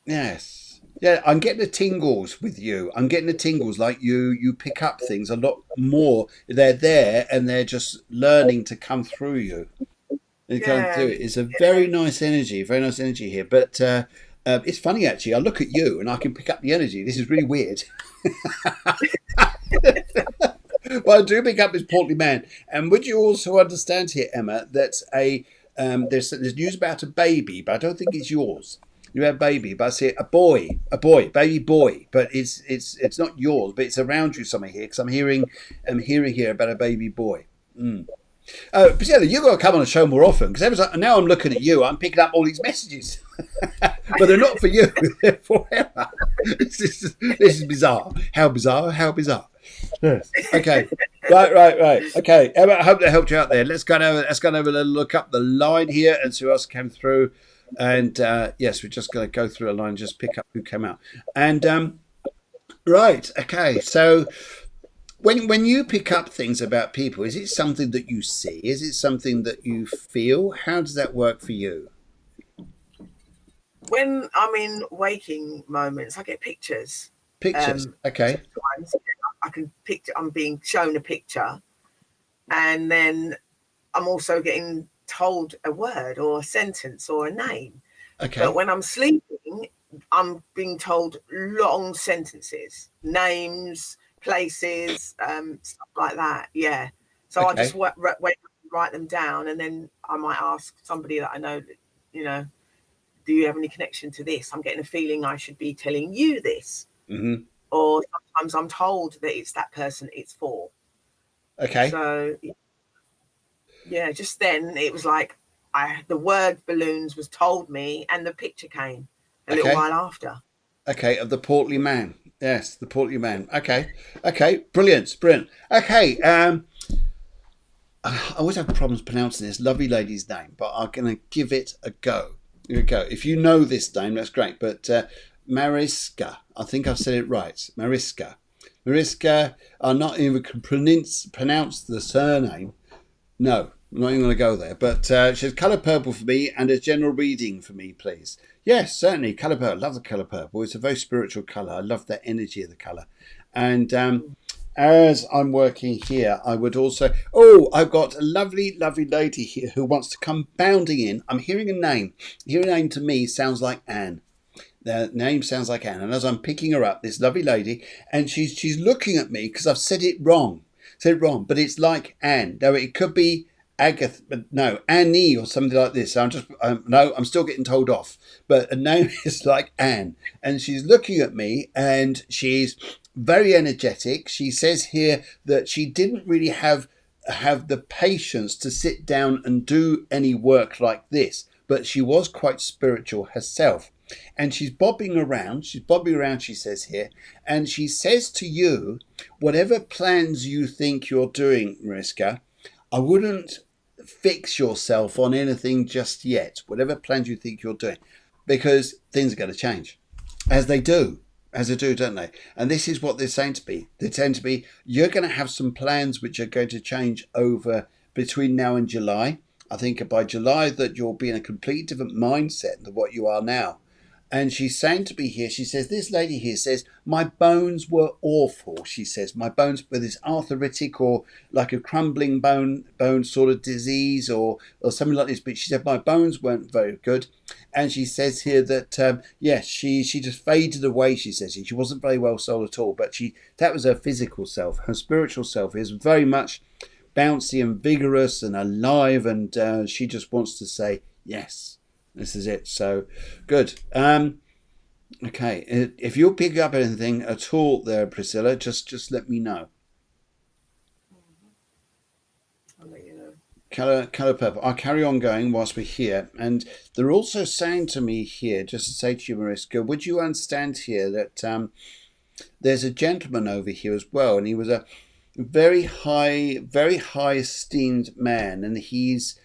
yes. Yeah, I'm getting the tingles with you. I'm getting the tingles, like you pick up things a lot more. They're there and they're just learning to come through you. And come through it. It's a very nice energy here. But it's funny, actually. I look at you and I can pick up the energy. This is really weird. Well, I do pick up this portly man. And would you also understand here, Emma, that there's news about a baby, but I don't think it's yours. You have a baby, but I see a boy, baby boy, but it's not yours, but it's around you somewhere here, because I'm hearing here about a baby boy. Priscilla, you've got to come on the show more often, because now I'm looking at you, I'm picking up all these messages, but they're not for you, they're for Emma. This is bizarre. How bizarre. Yes. Okay. Right. Okay, Emma, I hope that helped you out there. Let's go and have a little look up the line here and see who else came through. And yes, we're just going to go through a line, just pick up who came out. And right, okay. So when you pick up things about people, is it something that you see? Is it something that you feel? How does that work for you? When I'm in waking moments, I get pictures. Pictures, okay. Sometimes I can picture. I'm being shown a picture, and then I'm also getting told a word or a sentence or a name. Okay. But when I'm sleeping, I'm being told long sentences, names, places, stuff like that. Yeah. So I just wait and write them down, and then I might ask somebody that I know, do you have any connection to this? I'm getting a feeling I should be telling you this. Mm-hmm. Or sometimes I'm told that it's that person it's for. Okay. So yeah, just then it was like the word balloons was told me, and the picture came a little while after. Okay, of the portly man. Yes, the portly man. Okay, brilliant. Okay, I always have problems pronouncing this lovely lady's name, but I'm going to give it a go. Here we go. If you know this name, that's great. But Mariska, I think I've said it right. Mariska, I'm not even pronounce the surname. No, I'm not even going to go there. But she has colour purple for me and a general reading for me, please. Yes, certainly. Colour purple. I love the colour purple. It's a very spiritual colour. I love that energy of the colour. And as I'm working here, I would also... Oh, I've got a lovely, lovely lady here who wants to come bounding in. I'm hearing a name. Hearing a name to me sounds like Anne. The name sounds like Anne. And as I'm picking her up, this lovely lady, and she's looking at me because I've said it wrong. But it's like Anne. No, it could be Agatha, but no, Annie or something like this. I'm still getting told off. But a name is like Anne, and she's looking at me, and she's very energetic. She says here that she didn't really have the patience to sit down and do any work like this, but she was quite spiritual herself. And she's bobbing around, she says here, and she says to you, whatever plans you think you're doing, Mariska, I wouldn't fix yourself on anything just yet, whatever plans you think you're doing, because things are going to change, as they do, don't they? And this is what they're saying to me. They tend to be, you're going to have some plans which are going to change over between now and July. I think by July that you'll be in a completely different mindset than what you are now. And she's saying to me here, she says, this lady here says, my bones were awful. She says, my bones were this arthritic or like a crumbling bone sort of disease or something like this. But she said, my bones weren't very good. And she says here that, she just faded away, she says. She wasn't very well sold at all. But that was her physical self. Her spiritual self is very much bouncy and vigorous and alive. And she just wants to say, yes. This is it. So good. Okay. If you'll pick up anything at all there, Priscilla, just let me know. I'll let you know. Colour purple. I'll carry on going whilst we're here. And they're also saying to me here, just to say to you, Mariska, would you understand here that there's a gentleman over here as well, and he was a very high esteemed man, and he's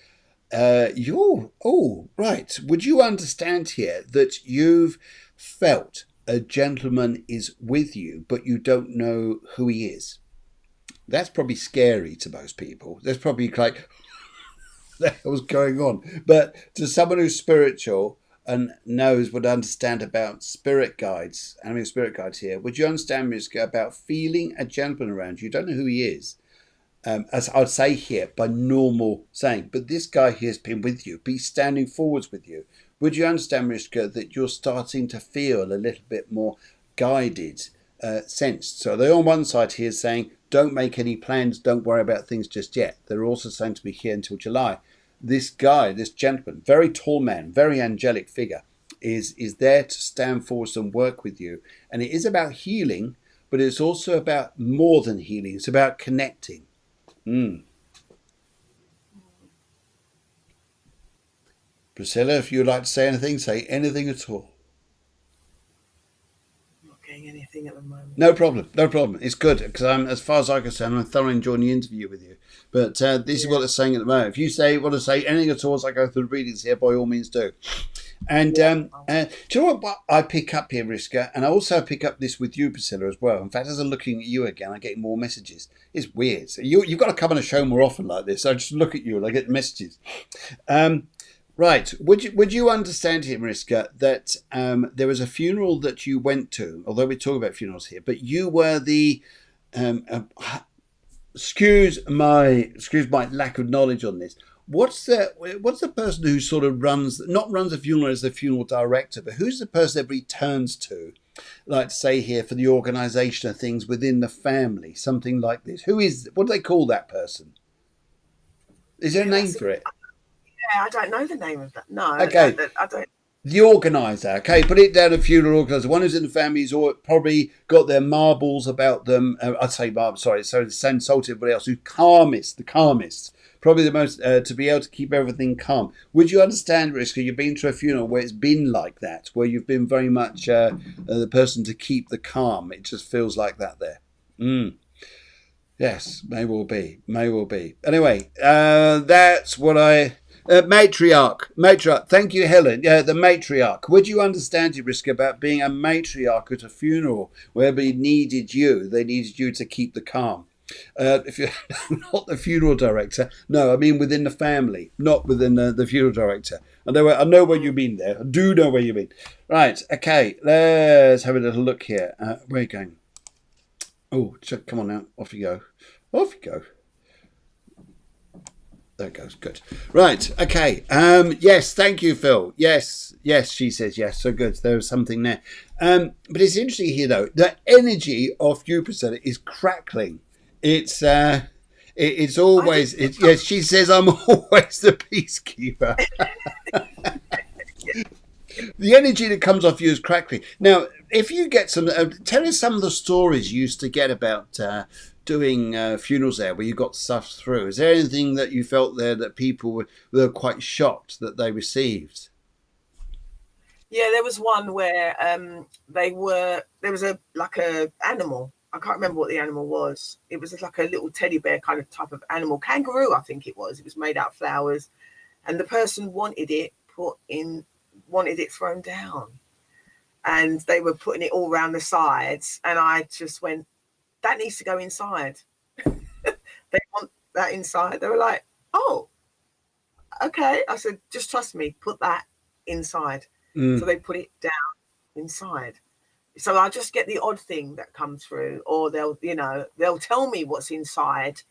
right. Would you understand here that you've felt a gentleman is with you, but you don't know who he is? That's probably scary to most people. There's probably like, the hell's going on? But to someone who's spiritual and would understand about spirit guides, animal spirit guides here, would you understand, Miska, about feeling a gentleman around you? You don't know who he is. As I'd say here, by normal saying, but this guy here has been with you, be standing forwards with you. Would you understand, Mariska, that you're starting to feel a little bit more guided, sensed? So they're on one side here saying, don't make any plans, don't worry about things just yet. They're also saying to be here until July. This guy, this gentleman, very tall man, very angelic figure, is there to stand forward and work with you. And it is about healing, but it's also about more than healing. It's about connecting. Priscilla, if you'd like to say anything at all. I'm not getting anything at the moment. No problem. It's good because as far as I can say, I'm thoroughly enjoying the interview with you. But this is what they're saying at the moment. If you want to say anything at all as I go through the readings here, by all means do. And do you know what I pick up here, Mariska? And I also pick up this with you, Priscilla, as well. In fact, as I'm looking at you again, I get more messages. It's weird. So you've got to come on a show more often like this. I just look at you and I get messages. Right. Would you understand here, Mariska, that there was a funeral that you went to, although we talk about funerals here, but you were the excuse my lack of knowledge on this. What's the person who sort of runs a funeral as the funeral director, but who's the person everybody turns to, like to say here, for the organisation of things within the family, something like this? What do they call that person? Is there a name for it? Yeah, I don't know the name of that. No. Okay. I don't. The organizer, okay, put it down. A funeral organizer, one who's in the family, who's probably got their marbles about them. I'd say marbles. Sorry, so the same salt everybody else. Who's the calmest, probably the most to be able to keep everything calm. Would you understand, Mariska? You've been to a funeral where it's been like that, where you've been very much the person to keep the calm. It just feels like that there. Yes, may well be. Anyway, that's what I. Matriarch. Thank you, Helen. Yeah, the matriarch. Would you understand, Mariska, about being a matriarch at a funeral where they needed you to keep the calm? If you're not the funeral director, no, I mean within the family, not within the funeral director. I know where you mean there. I do know where you mean. Right. Okay. Let's have a little look here. Where are you going? Oh, come on now. Off you go. There it goes. Good. Right. Okay. Yes. Thank you, Phil. Yes. She says yes. So good. There was something there. But it's interesting here, though. The energy of you, Priscilla, is crackling. It's always. Yes. She says I'm always the peacekeeper. The energy that comes off you is crackling. Now, if you get some, tell us some of the stories you used to get about doing funerals there where you got stuff through. Is there anything that you felt there that people were quite shocked that they received? Yeah, there was one where there was a animal. I can't remember what the animal was. It was like a little teddy bear kind of type of animal. Kangaroo, I think it was. It was made out of flowers. And the person wanted it thrown down. And they were putting it all around the sides. And I just went, that needs to go inside. They want that inside. They were like, oh, okay. I said, just trust me, put that inside. So they put it down inside. So I just get the odd thing that comes through, or they'll tell me what's inside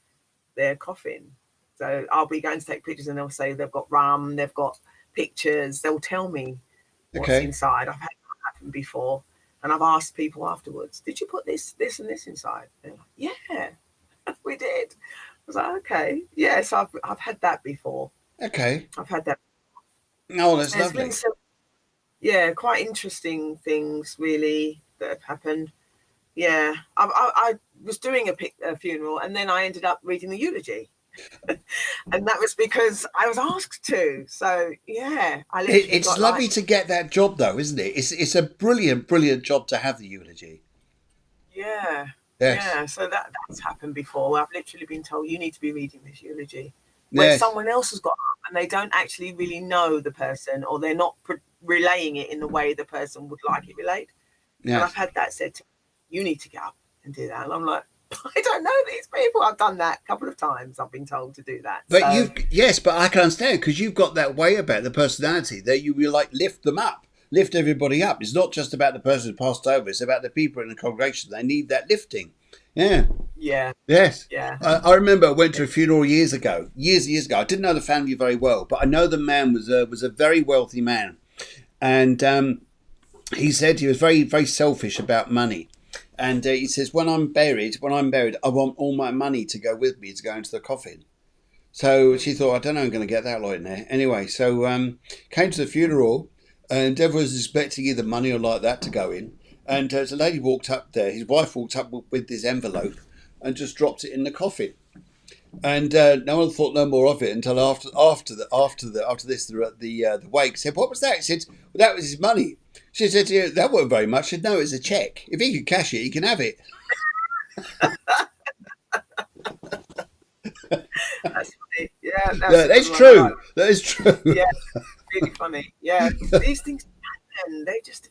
their coffin. So I'll be going to take pictures and they'll say they've got rum, they've got pictures. They'll tell me what's inside. I've had that happen before. And I've asked people afterwards, did you put this and this inside? They're like, yeah, we did. I was like, okay. Yes, I've had that before. Okay. I've had that. Oh, that's lovely. Quite interesting things really that have happened. Yeah. I was doing a funeral and then I ended up reading the eulogy. And that was because I was asked to. So yeah, it's lovely to get that job, though, isn't it? It's a brilliant job to have the eulogy. Yeah. Yes. Yeah. So that's happened before. I've literally been told you need to be reading this eulogy, where someone else has got up and they don't actually really know the person, or they're not relaying it in the way the person would like it relayed. Yes. And I've had that said to me, you need to get up and do that. And I'm like, I don't know these people. I've done that a couple of times. I've been told to do that. But but I can understand, because you've got that way about the personality that you will like lift them up, lift everybody up. It's not just about the person who passed over. It's about the people in the congregation. They need that lifting. Yeah. Yeah. Yes. Yeah. I remember I went to a funeral years ago. I didn't know the family very well, but I know the man was a very wealthy man, and he said he was very, very selfish about money. And he says, when I'm buried, I want all my money to go with me to go into the coffin. So she thought, I don't know, I'm going to get that lot in there. Anyway, so came to the funeral, and everyone was expecting either money or like that to go in. And the lady walked up there. His wife walked up with this envelope and just dropped it in the coffin. And no one thought no more of it until after this, the wake said, "What was that?" He said, "Well, that was his money." She said, "Yeah, that wasn't very much." He said, "No, it's a cheque. If he could cash it, he can have it." That's funny. Yeah, that's true. That is true. Yeah, really funny. Yeah, these things happen. They just,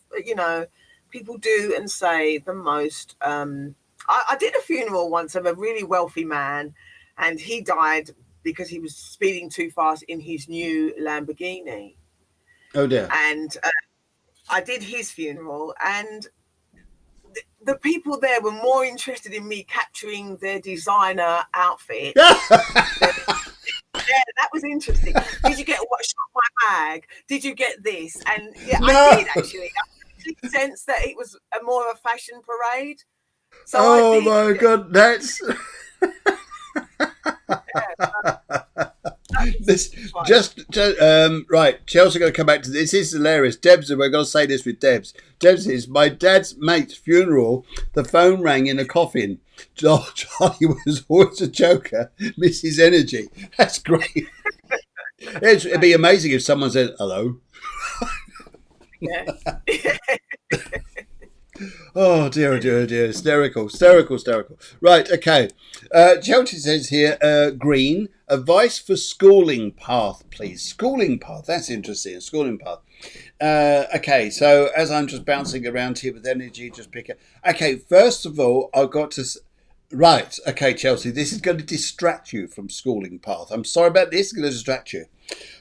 people do and say the most. I did a funeral once of a really wealthy man, and he died because he was speeding too fast in his new Lamborghini. Oh dear. And I did his funeral, and the people there were more interested in me capturing their designer outfit. Yeah, that was interesting. Did you get what shot my bag? Did you get this? And yeah, no. I did actually. I sense that it was more of a fashion parade. So oh my God, that's this right. Chelsea, going to come back to this. This is hilarious. Debs, we're going to say this with Debs. Debs is my dad's mate's funeral. The phone rang in a coffin. Charlie was always a joker. Mrs. Energy. That's great. It'd be amazing if someone said hello. Yeah. Oh dear. Hysterical. Right, okay. Chelsea says here, Green, advice for schooling path, please. Schooling path, that's interesting. Schooling path. Okay, so as I'm just bouncing around here with energy, just pick it. Okay, first of all, I've got to... Right, okay, Chelsea, this is going to distract you from schooling path. I'm sorry about this, it's going to distract you.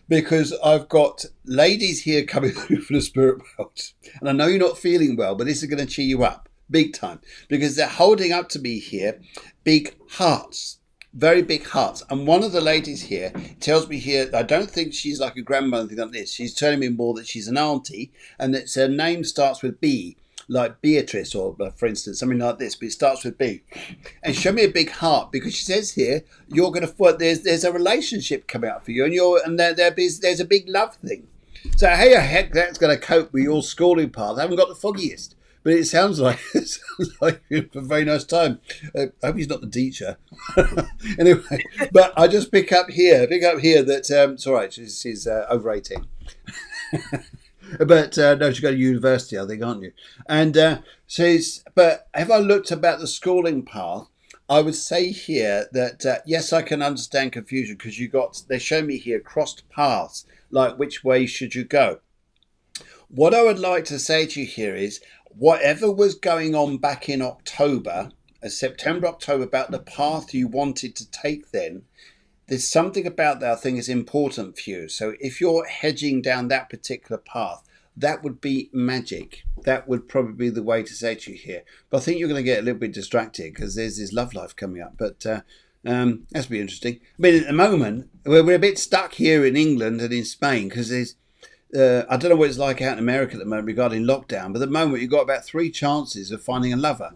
Because I've got ladies here coming through from the spirit world. And I know you're not feeling well, but this is going to cheer you up big time. Because they're holding up to me here big hearts. Very big hearts. And one of the ladies here tells me here, I don't think she's like a grandmother or anything like this. She's telling me more that she's an auntie. And that her name starts with B. Like Beatrice, or for instance, something like this, but it starts with B. And show me a big heart, because she says here you're going to there's a relationship coming up for you, and there's a big love thing. So how the heck that's going to cope with your schooling path? I haven't got the foggiest, but it sounds like a very nice time. I hope he's not the teacher. Anyway, but I just pick up here that it's all right. She's over 18. But no, she go to university, I think, aren't you? And but have I looked about the schooling path? I would say here that yes, I can understand confusion, because they show me here crossed paths, like which way should you go? What I would like to say to you here is, whatever was going on back in September, October, about the path you wanted to take then, there's something about that I think is important for you. So if you're hedging down that particular path, that would be magic. That would probably be the way to say to you here. But I think you're going to get a little bit distracted because there's this love life coming up. But that's be interesting. I mean, at the moment, we're a bit stuck here in England and in Spain because there's, I don't know what it's like out in America at the moment regarding lockdown, but at the moment you've got about 3 chances of finding a lover.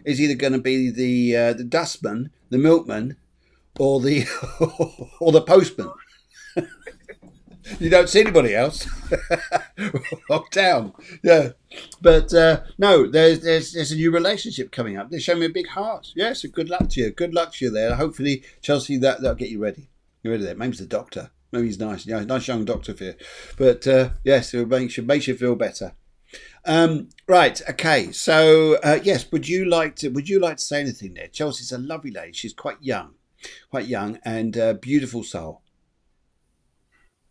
It's either going to be the dustman, the milkman, or the postman. You don't see anybody else. Locked down. Yeah. But no, there's a new relationship coming up. They show me a big heart. Yeah, so good luck to you. Good luck to you there. Hopefully, Chelsea, that'll get you ready. You're ready there. Maybe it's the doctor. Maybe he's nice. Yeah, nice young doctor for you. But yes, it makes you feel better. Right. Okay. So yes, would you like to say anything there? Chelsea's a lovely lady. She's quite young, and beautiful soul.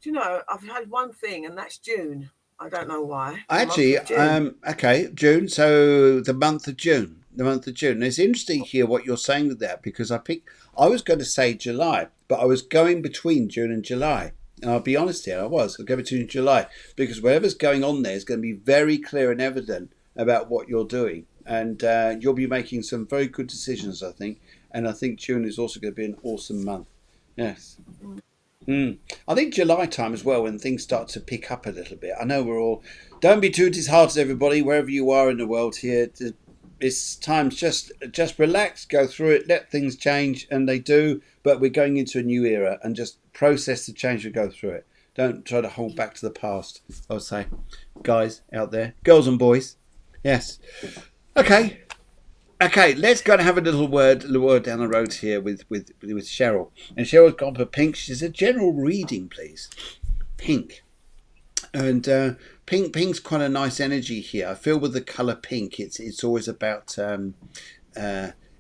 Do you know, I've had one thing, and that's June. I don't know why. Actually, okay, June. So the month of June. And it's interesting here what you're saying with that, because I was going to say July, but I was going between June and July. And I'll be honest here, I'll go between July, because whatever's going on there is going to be very clear and evident about what you're doing. And you'll be making some very good decisions, I think. And I think June is also going to be an awesome month. Yes. I think July time as well, when things start to pick up a little bit. I know we're all, don't be too disheartened, everybody, wherever you are in the world here. It's time, just relax, go through it, let things change, and they do. But we're going into a new era, and just process the change and go through it. Don't try to hold back to the past, I would say. Guys out there, girls and boys. Yes. Okay, let's go and have a little word down the road here with Cheryl. And Cheryl's gone for pink. She says, a general reading, please. Pink. And pink's quite a nice energy here. I feel with the colour pink, it's always about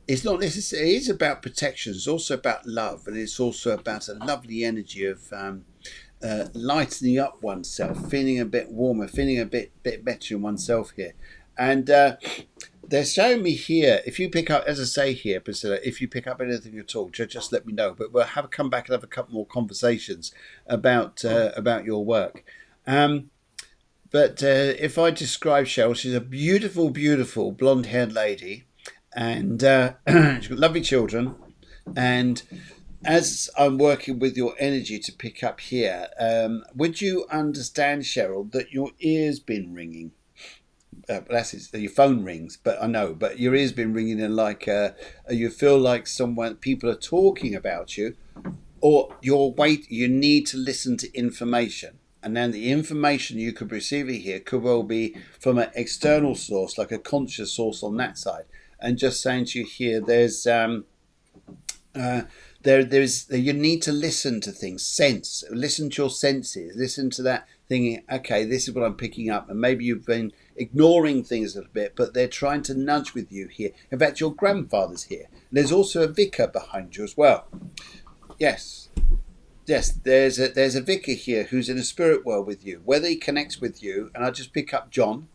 it's not necessarily, it is about protection. It's also about love, and it's also about a lovely energy of lightening up oneself, feeling a bit warmer, feeling a bit better in oneself here. And they're showing me here, if you pick up, as I say here, Priscilla, if you pick up anything at all, just let me know. But we'll come back and have a couple more conversations about your work. But if I describe Cheryl, she's a beautiful, beautiful blonde-haired lady, and she's got lovely children. And as I'm working with your energy to pick up here, would you understand, Cheryl, that your ear's been ringing? That's it, your phone rings, but I know, but your ear's been ringing, and like you feel like people are talking about you, or you need to listen to information. And then the information you could receive here could well be from an external source, like a conscious source on that side. And just saying to you here, there's you need to listen to things, listen to your senses, listen to that thinking, okay, this is what I'm picking up. And maybe you've been ignoring things a little bit, but they're trying to nudge with you here. In fact, your grandfather's here. There's also a vicar behind you as well. Yes, there's a vicar here who's in a spirit world with you. Whether he connects with you, and I just pick up John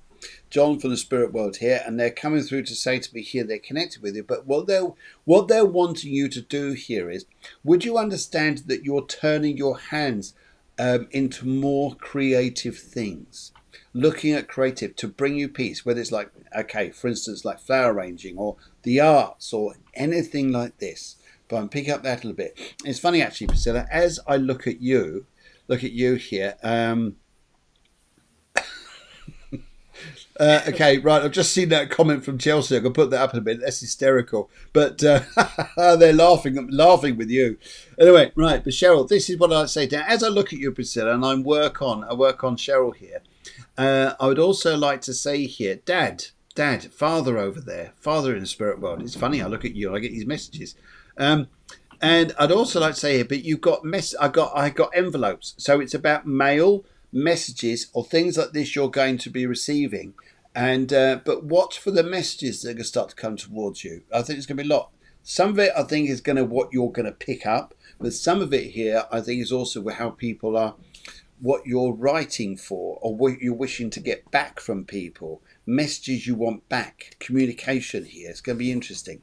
from the spirit world here, and they're coming through to say to me here they're connected with you. But what they're wanting you to do here is, would you understand that you're turning your hands into more creative things, looking at creative to bring you peace, whether it's like, okay, for instance, like flower arranging or the arts or anything like this. But I'm picking up that a little bit. It's funny actually, Priscilla, as I look at you here. Okay, right. I've just seen that comment from Chelsea. I can put that up in a bit. That's hysterical. But they're laughing with you. Anyway, right. But Cheryl, this is what I'd say. Now, as I look at you, Priscilla, and I work on Cheryl here. I would also like to say here, Dad, Father over there, Father in the spirit world. It's funny. I look at you, and I get these messages. And I'd also like to say here, but you've got I got envelopes. So it's about mail, messages, or things like this you're going to be receiving. And but watch for the messages that are going to start to come towards you. I think it's going to be a lot. Some of it I think is going to what you're going to pick up, but some of it here I think is also how people are, what you're writing for, or what you're wishing to get back from people, messages you want back, communication here. It's going to be interesting.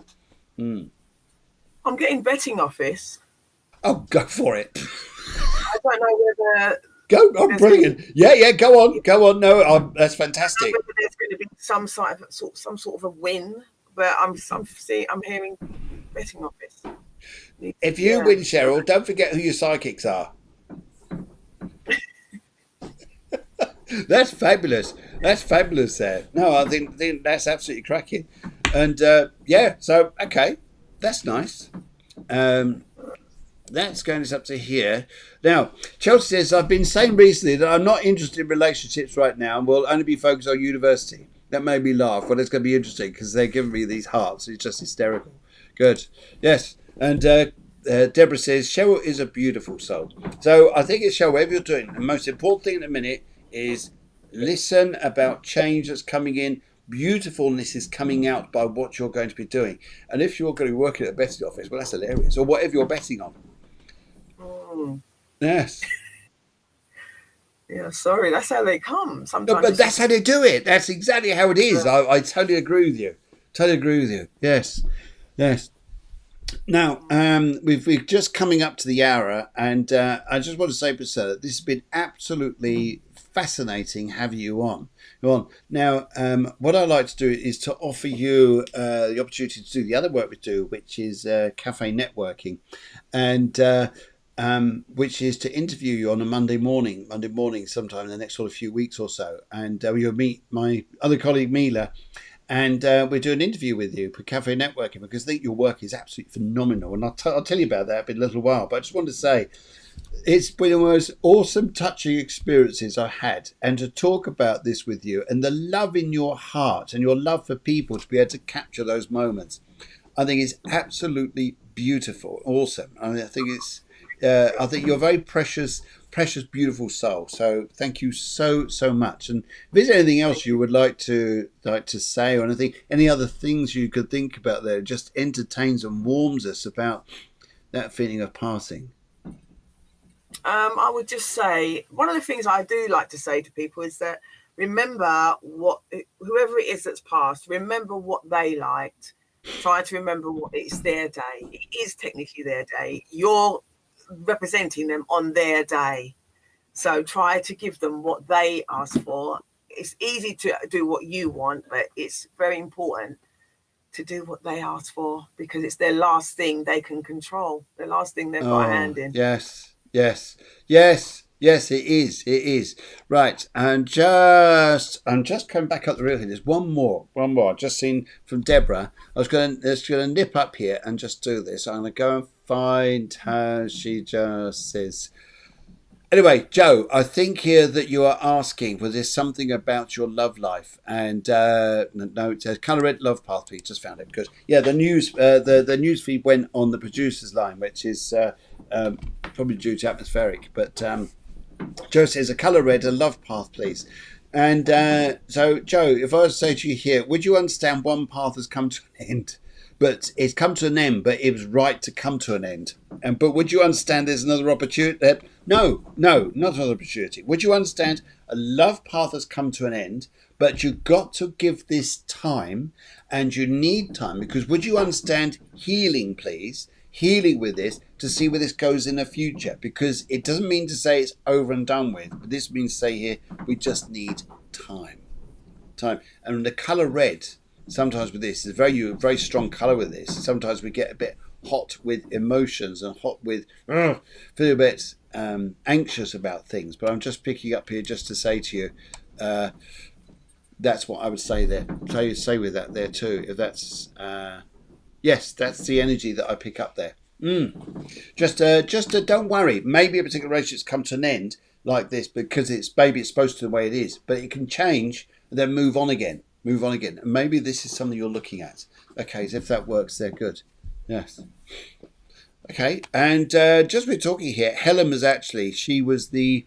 I'm getting betting office. Oh, go for it. I don't know whether... Go, oh, brilliant. Yeah, go on. No, that's fantastic. I don't know whether there's going to be some sort of a win, but I'm hearing betting office. If you win, Cheryl, don't forget who your psychics are. That's fabulous. There. No, I think that's absolutely cracking. And so okay, that's nice. That's going us up to here. Now, Chelsea says, I've been saying recently that I'm not interested in relationships right now and will only be focused on university. That made me laugh. Well, it's going to be interesting because they're giving me these hearts. It's just hysterical. Good. Yes. And Deborah says, Cheryl is a beautiful soul. So I think it's Cheryl, whatever you're doing, the most important thing at the minute is listen about change that's coming in. Beautifulness is coming out by what you're going to be doing. And if you're going to be working at a betting office, well, that's hilarious. Or whatever you're betting on. Yes. Yeah, sorry, that's how they come. Sometimes, no, but that's how they do it. That's exactly how it is. Yeah. I totally agree with you. Totally agree with you. Yes, yes. Now, we've just coming up to the hour, and I just want to say, Priscilla, this has been absolutely fascinating having you on. Now, what I'd like to do is to offer you the opportunity to do the other work we do, which is cafe networking, and which is to interview you on a Monday morning sometime in the next sort of few weeks or so. And you'll meet my other colleague, Mila, and we'll do an interview with you for cafe networking because I think your work is absolutely phenomenal. And I'll tell you about that in a little while. But I just wanted to say, it's been the most awesome, touching experiences I had. And to talk about this with you and the love in your heart and your love for people to be able to capture those moments, I think it's absolutely beautiful, awesome. I mean, I think you're a very precious, beautiful soul. So thank you so much. And if there's anything else you would like to say, or anything, any other things you could think about there, just entertains and warms us about that feeling of passing. I would just say one of the things I do like to say to people is that remember whoever it is that's passed, remember what they liked. Try to remember what it's their day. It is technically their day. You're representing them on their day. So try to give them what they ask for. It's easy to do what you want, but it's very important to do what they ask for because it's their last thing they can control, the last thing they've got a hand in. Yes, it is. Right, and I'm just coming back up the reel here. There's one more. I've just seen from Deborah. I was going to nip up here and just do this. I'm going to go and find her. She just says, anyway, Joe, I think here that you are asking, was there something about your love life? And no, it says Colour Red Love Path. We just found it. Good. Yeah, the news feed went on the producer's line, which is probably due to atmospheric. But Joe says a colour red, a love path, please. And so, Joe, if I was to say to you here, would you understand one path has come to an end? But it's come to an end, but it was right to come to an end. But would you understand there's another opportunity? No, not another opportunity. Would you understand a love path has come to an end, but you've got to give this time, and you need time, because would you understand healing, please? Healing with this to see where this goes in the future, because it doesn't mean to say it's over and done with, but this means to say here we just need time. And the colour red sometimes with this is a very strong colour with this. Sometimes we get a bit hot with emotions and hot with feel a bit anxious about things, but I'm just picking up here just to say to you that's what I would say there. Say with that there too, if that's yes, that's the energy that I pick up there. Just don't worry. Maybe a particular relationship's come to an end like this because it's supposed to the way it is, but it can change and then move on again. And maybe this is something you're looking at. Okay, so if that works, they're good. Yes. Okay, and just we're talking here, Helen was actually, she was the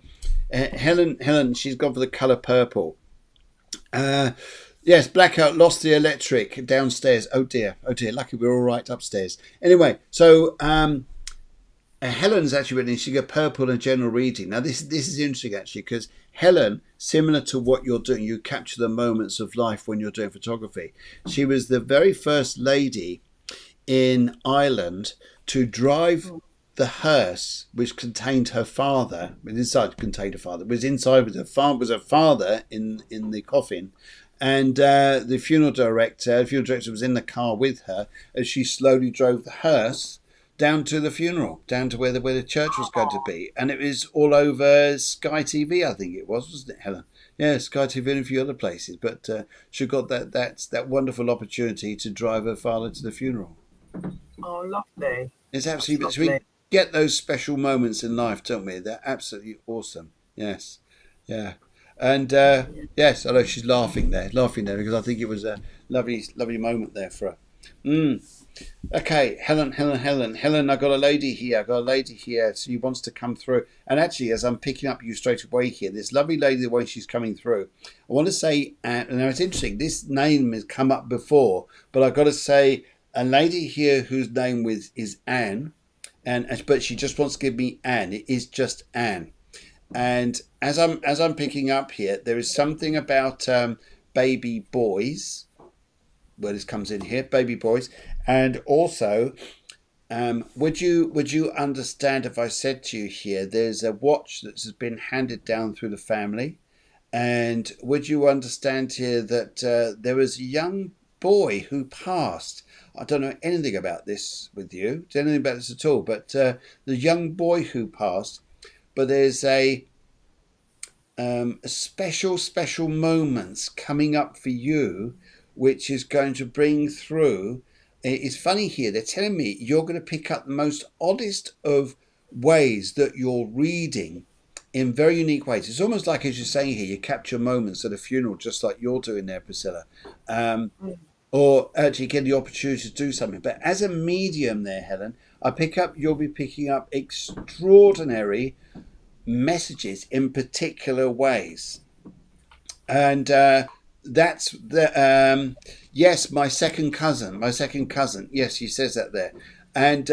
Helen. She's gone for the colour purple. Yes, blackout, lost the electric downstairs. Oh dear. Lucky we're all right upstairs. Anyway, so Helen's actually written, she got purple and general reading. Now this is interesting actually, because Helen, similar to what you're doing, you capture the moments of life when you're doing photography. She was the very first lady in Ireland to drive the hearse which contained her father. Inside contained her father. Was inside with her father in the coffin. And the funeral director was in the car with her as she slowly drove the hearse down to the funeral, down to where the church was going to be. And it was all over Sky TV, I think it was, wasn't it, Helen? Yeah, Sky TV and a few other places. But she got that wonderful opportunity to drive her father to the funeral. Oh, lovely. It's absolutely. get those special moments in life, don't we? They're absolutely awesome. Yes, yeah, and yes, I know she's laughing there, because I think it was a lovely, lovely moment there for her. Okay, Helen. I got a lady here. She wants to come through. And actually, as I'm picking up you straight away here, this lovely lady, the way she's coming through, I want to say, and now it's interesting. This name has come up before, but I've got to say, a lady here whose name is Anne, but she just wants to give me Anne. It is just Anne. And as I'm picking up here, there is something about baby boys. Where this comes in here, baby boys, and also, would you understand if I said to you here, there's a watch that has been handed down through the family, and would you understand here that there was a young boy who passed? I don't know anything about this with you, anything about this at all, but the young boy who passed, but there's a special moments coming up for you, which is going to bring through. It's funny here, they're telling me you're going to pick up the most oddest of ways that you're reading in very unique ways. It's almost like, as you're saying here, you capture moments at a funeral, just like you're doing there, Priscilla. Or actually get the opportunity to do something. But as a medium there, Helen, you'll be picking up extraordinary messages in particular ways. And that's the yes, my second cousin. Yes, he says that there. And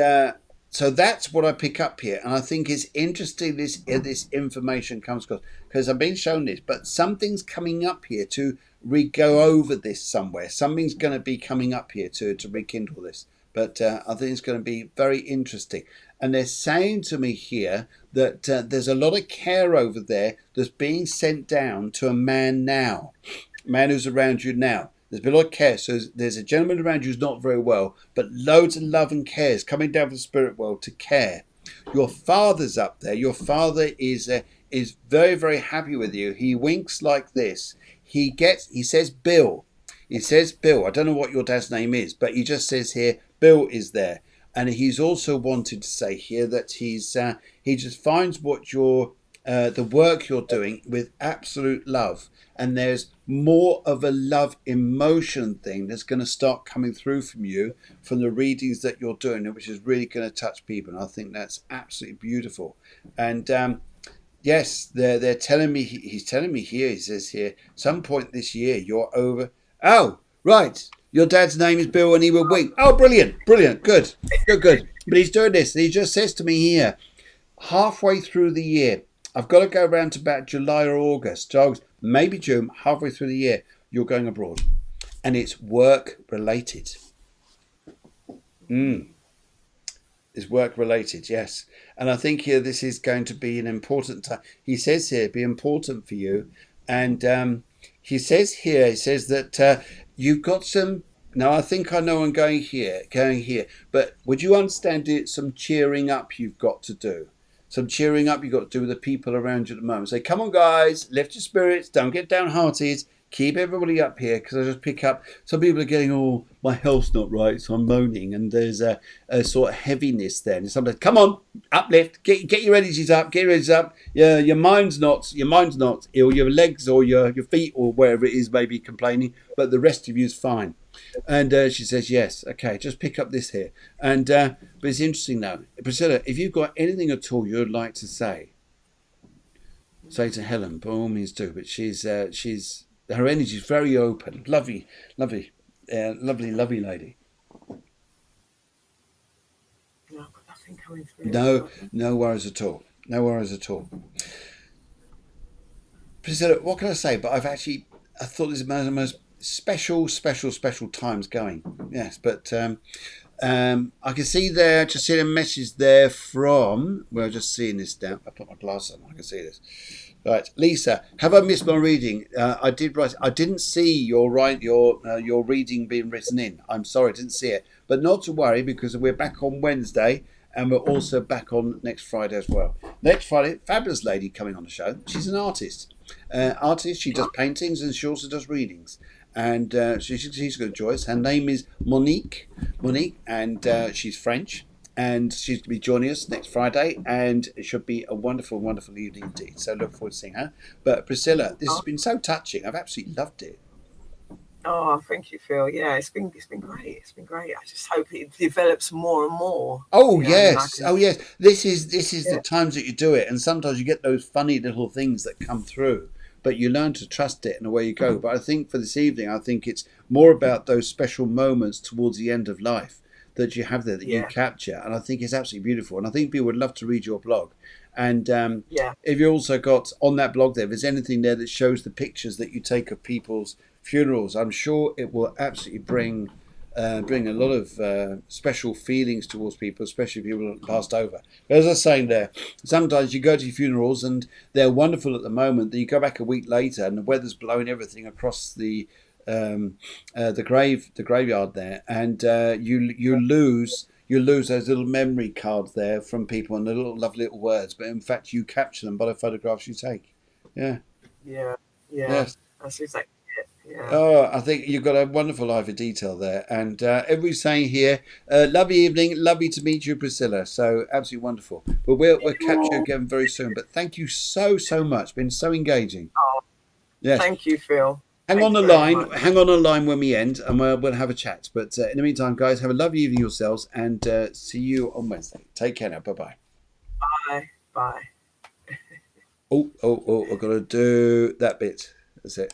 so that's what I pick up here. And I think it's interesting this information comes across, because I've been shown this, but something's coming up here to go over this somewhere. Something's going to be coming up here to rekindle this. But I think it's going to be very interesting. And they're saying to me here that there's a lot of care over there that's being sent down to a man now. Man who's around you now. There's been a lot of care. So there's a gentleman around you who's not very well, but loads of love and care is coming down from the spirit world to care. Your father's up there. Your father is very, very happy with you. He winks like this. He says Bill. He says Bill. I don't know what your dad's name is, but he just says here, Bill is there. And he's also wanted to say here that he just finds what the work you're doing with absolute love. And there's more of a love emotion thing that's going to start coming through from you, from the readings that you're doing, which is really going to touch people. And I think that's absolutely beautiful. And yes, they're telling me, he's telling me here, he says here, some point this year you're over. Oh, right. Your dad's name is Bill and he will wink. Oh, brilliant. Good. But he's doing this. He just says to me here, halfway through the year, I've got to go around to about July or August, maybe June, halfway through the year, you're going abroad. And it's work related. It's work related, yes. And I think here this is going to be an important time. He says here, be important for you. And he says that you've got some. Now I think I know I'm going here. But would you understand it? Some cheering up you've got to do. Some cheering up you've got to do with the people around you at the moment. Say, come on, guys, lift your spirits. Don't get downhearted. Keep everybody up here, because I just pick up. Some people are getting, oh, my health's not right, so I'm moaning, and there's a sort of heaviness there. And sometimes, come on, uplift, get your energies up, Yeah, your mind's not ill, your legs or your feet or wherever it is may be complaining, but the rest of you's fine. And she says, yes, okay, just pick up this here. And but it's interesting now, Priscilla, if you've got anything at all you'd like to say to Helen, by all means do. But she's her energy is very open, lovely lady. No, I've got nothing coming through. No worries at all. Priscilla, what can I say? But I thought this is one of the most special times going. Yes, but I can see there, just seeing a message there from, well, just seeing this down. I put my glass on, I can see this. Right, Lisa, have I missed my reading? I did write. I didn't see your reading being written in. I'm sorry, I didn't see it. But not to worry, because we're back on Wednesday, and we're also back on next Friday as well. Next Friday, fabulous lady coming on the show. She's an artist. She does paintings and she also does readings. And she's going to join us. Her name is Monique, and she's French. and she's going to be joining us next Friday, and it should be a wonderful, wonderful evening indeed. So look forward to seeing her. But Priscilla, this has been so touching. I've absolutely loved it. Oh, thank you, Phil. Yeah, it's been great. It's been great. I just hope it develops more and more. Oh yes, oh yes. This is the times that you do it, and sometimes you get those funny little things that come through, but you learn to trust it, and away you go. But I think for this evening, I think it's more about those special moments towards the end of life that you have there that you capture, and I think it's absolutely beautiful. And I think people would love to read your blog. And if you also got on that blog there, if there's anything there that shows the pictures that you take of people's funerals, I'm sure it will absolutely bring a lot of special feelings towards people, especially people that passed over. But as I was saying there, sometimes you go to funerals and they're wonderful at the moment. Then you go back a week later and the weather's blowing everything across the graveyard there, and you lose those little memory cards there from people and the little lovely little words. But in fact, you capture them by the photographs you take. Yeah. Yes. That's exactly. Yeah. Oh, I think you've got a wonderful eye for detail there. And everybody's saying here, lovely evening, lovely to meet you, Priscilla. So absolutely wonderful. But we'll catch you again very soon. But thank you so much. Been so engaging. Oh, yes. Thank you, Phil. Hang on the line when we end, and we'll have a chat. But in the meantime, guys, have a lovely evening yourselves, and see you on Wednesday. Take care now. Bye-bye. Bye. Oh, I've got to do that bit. That's it.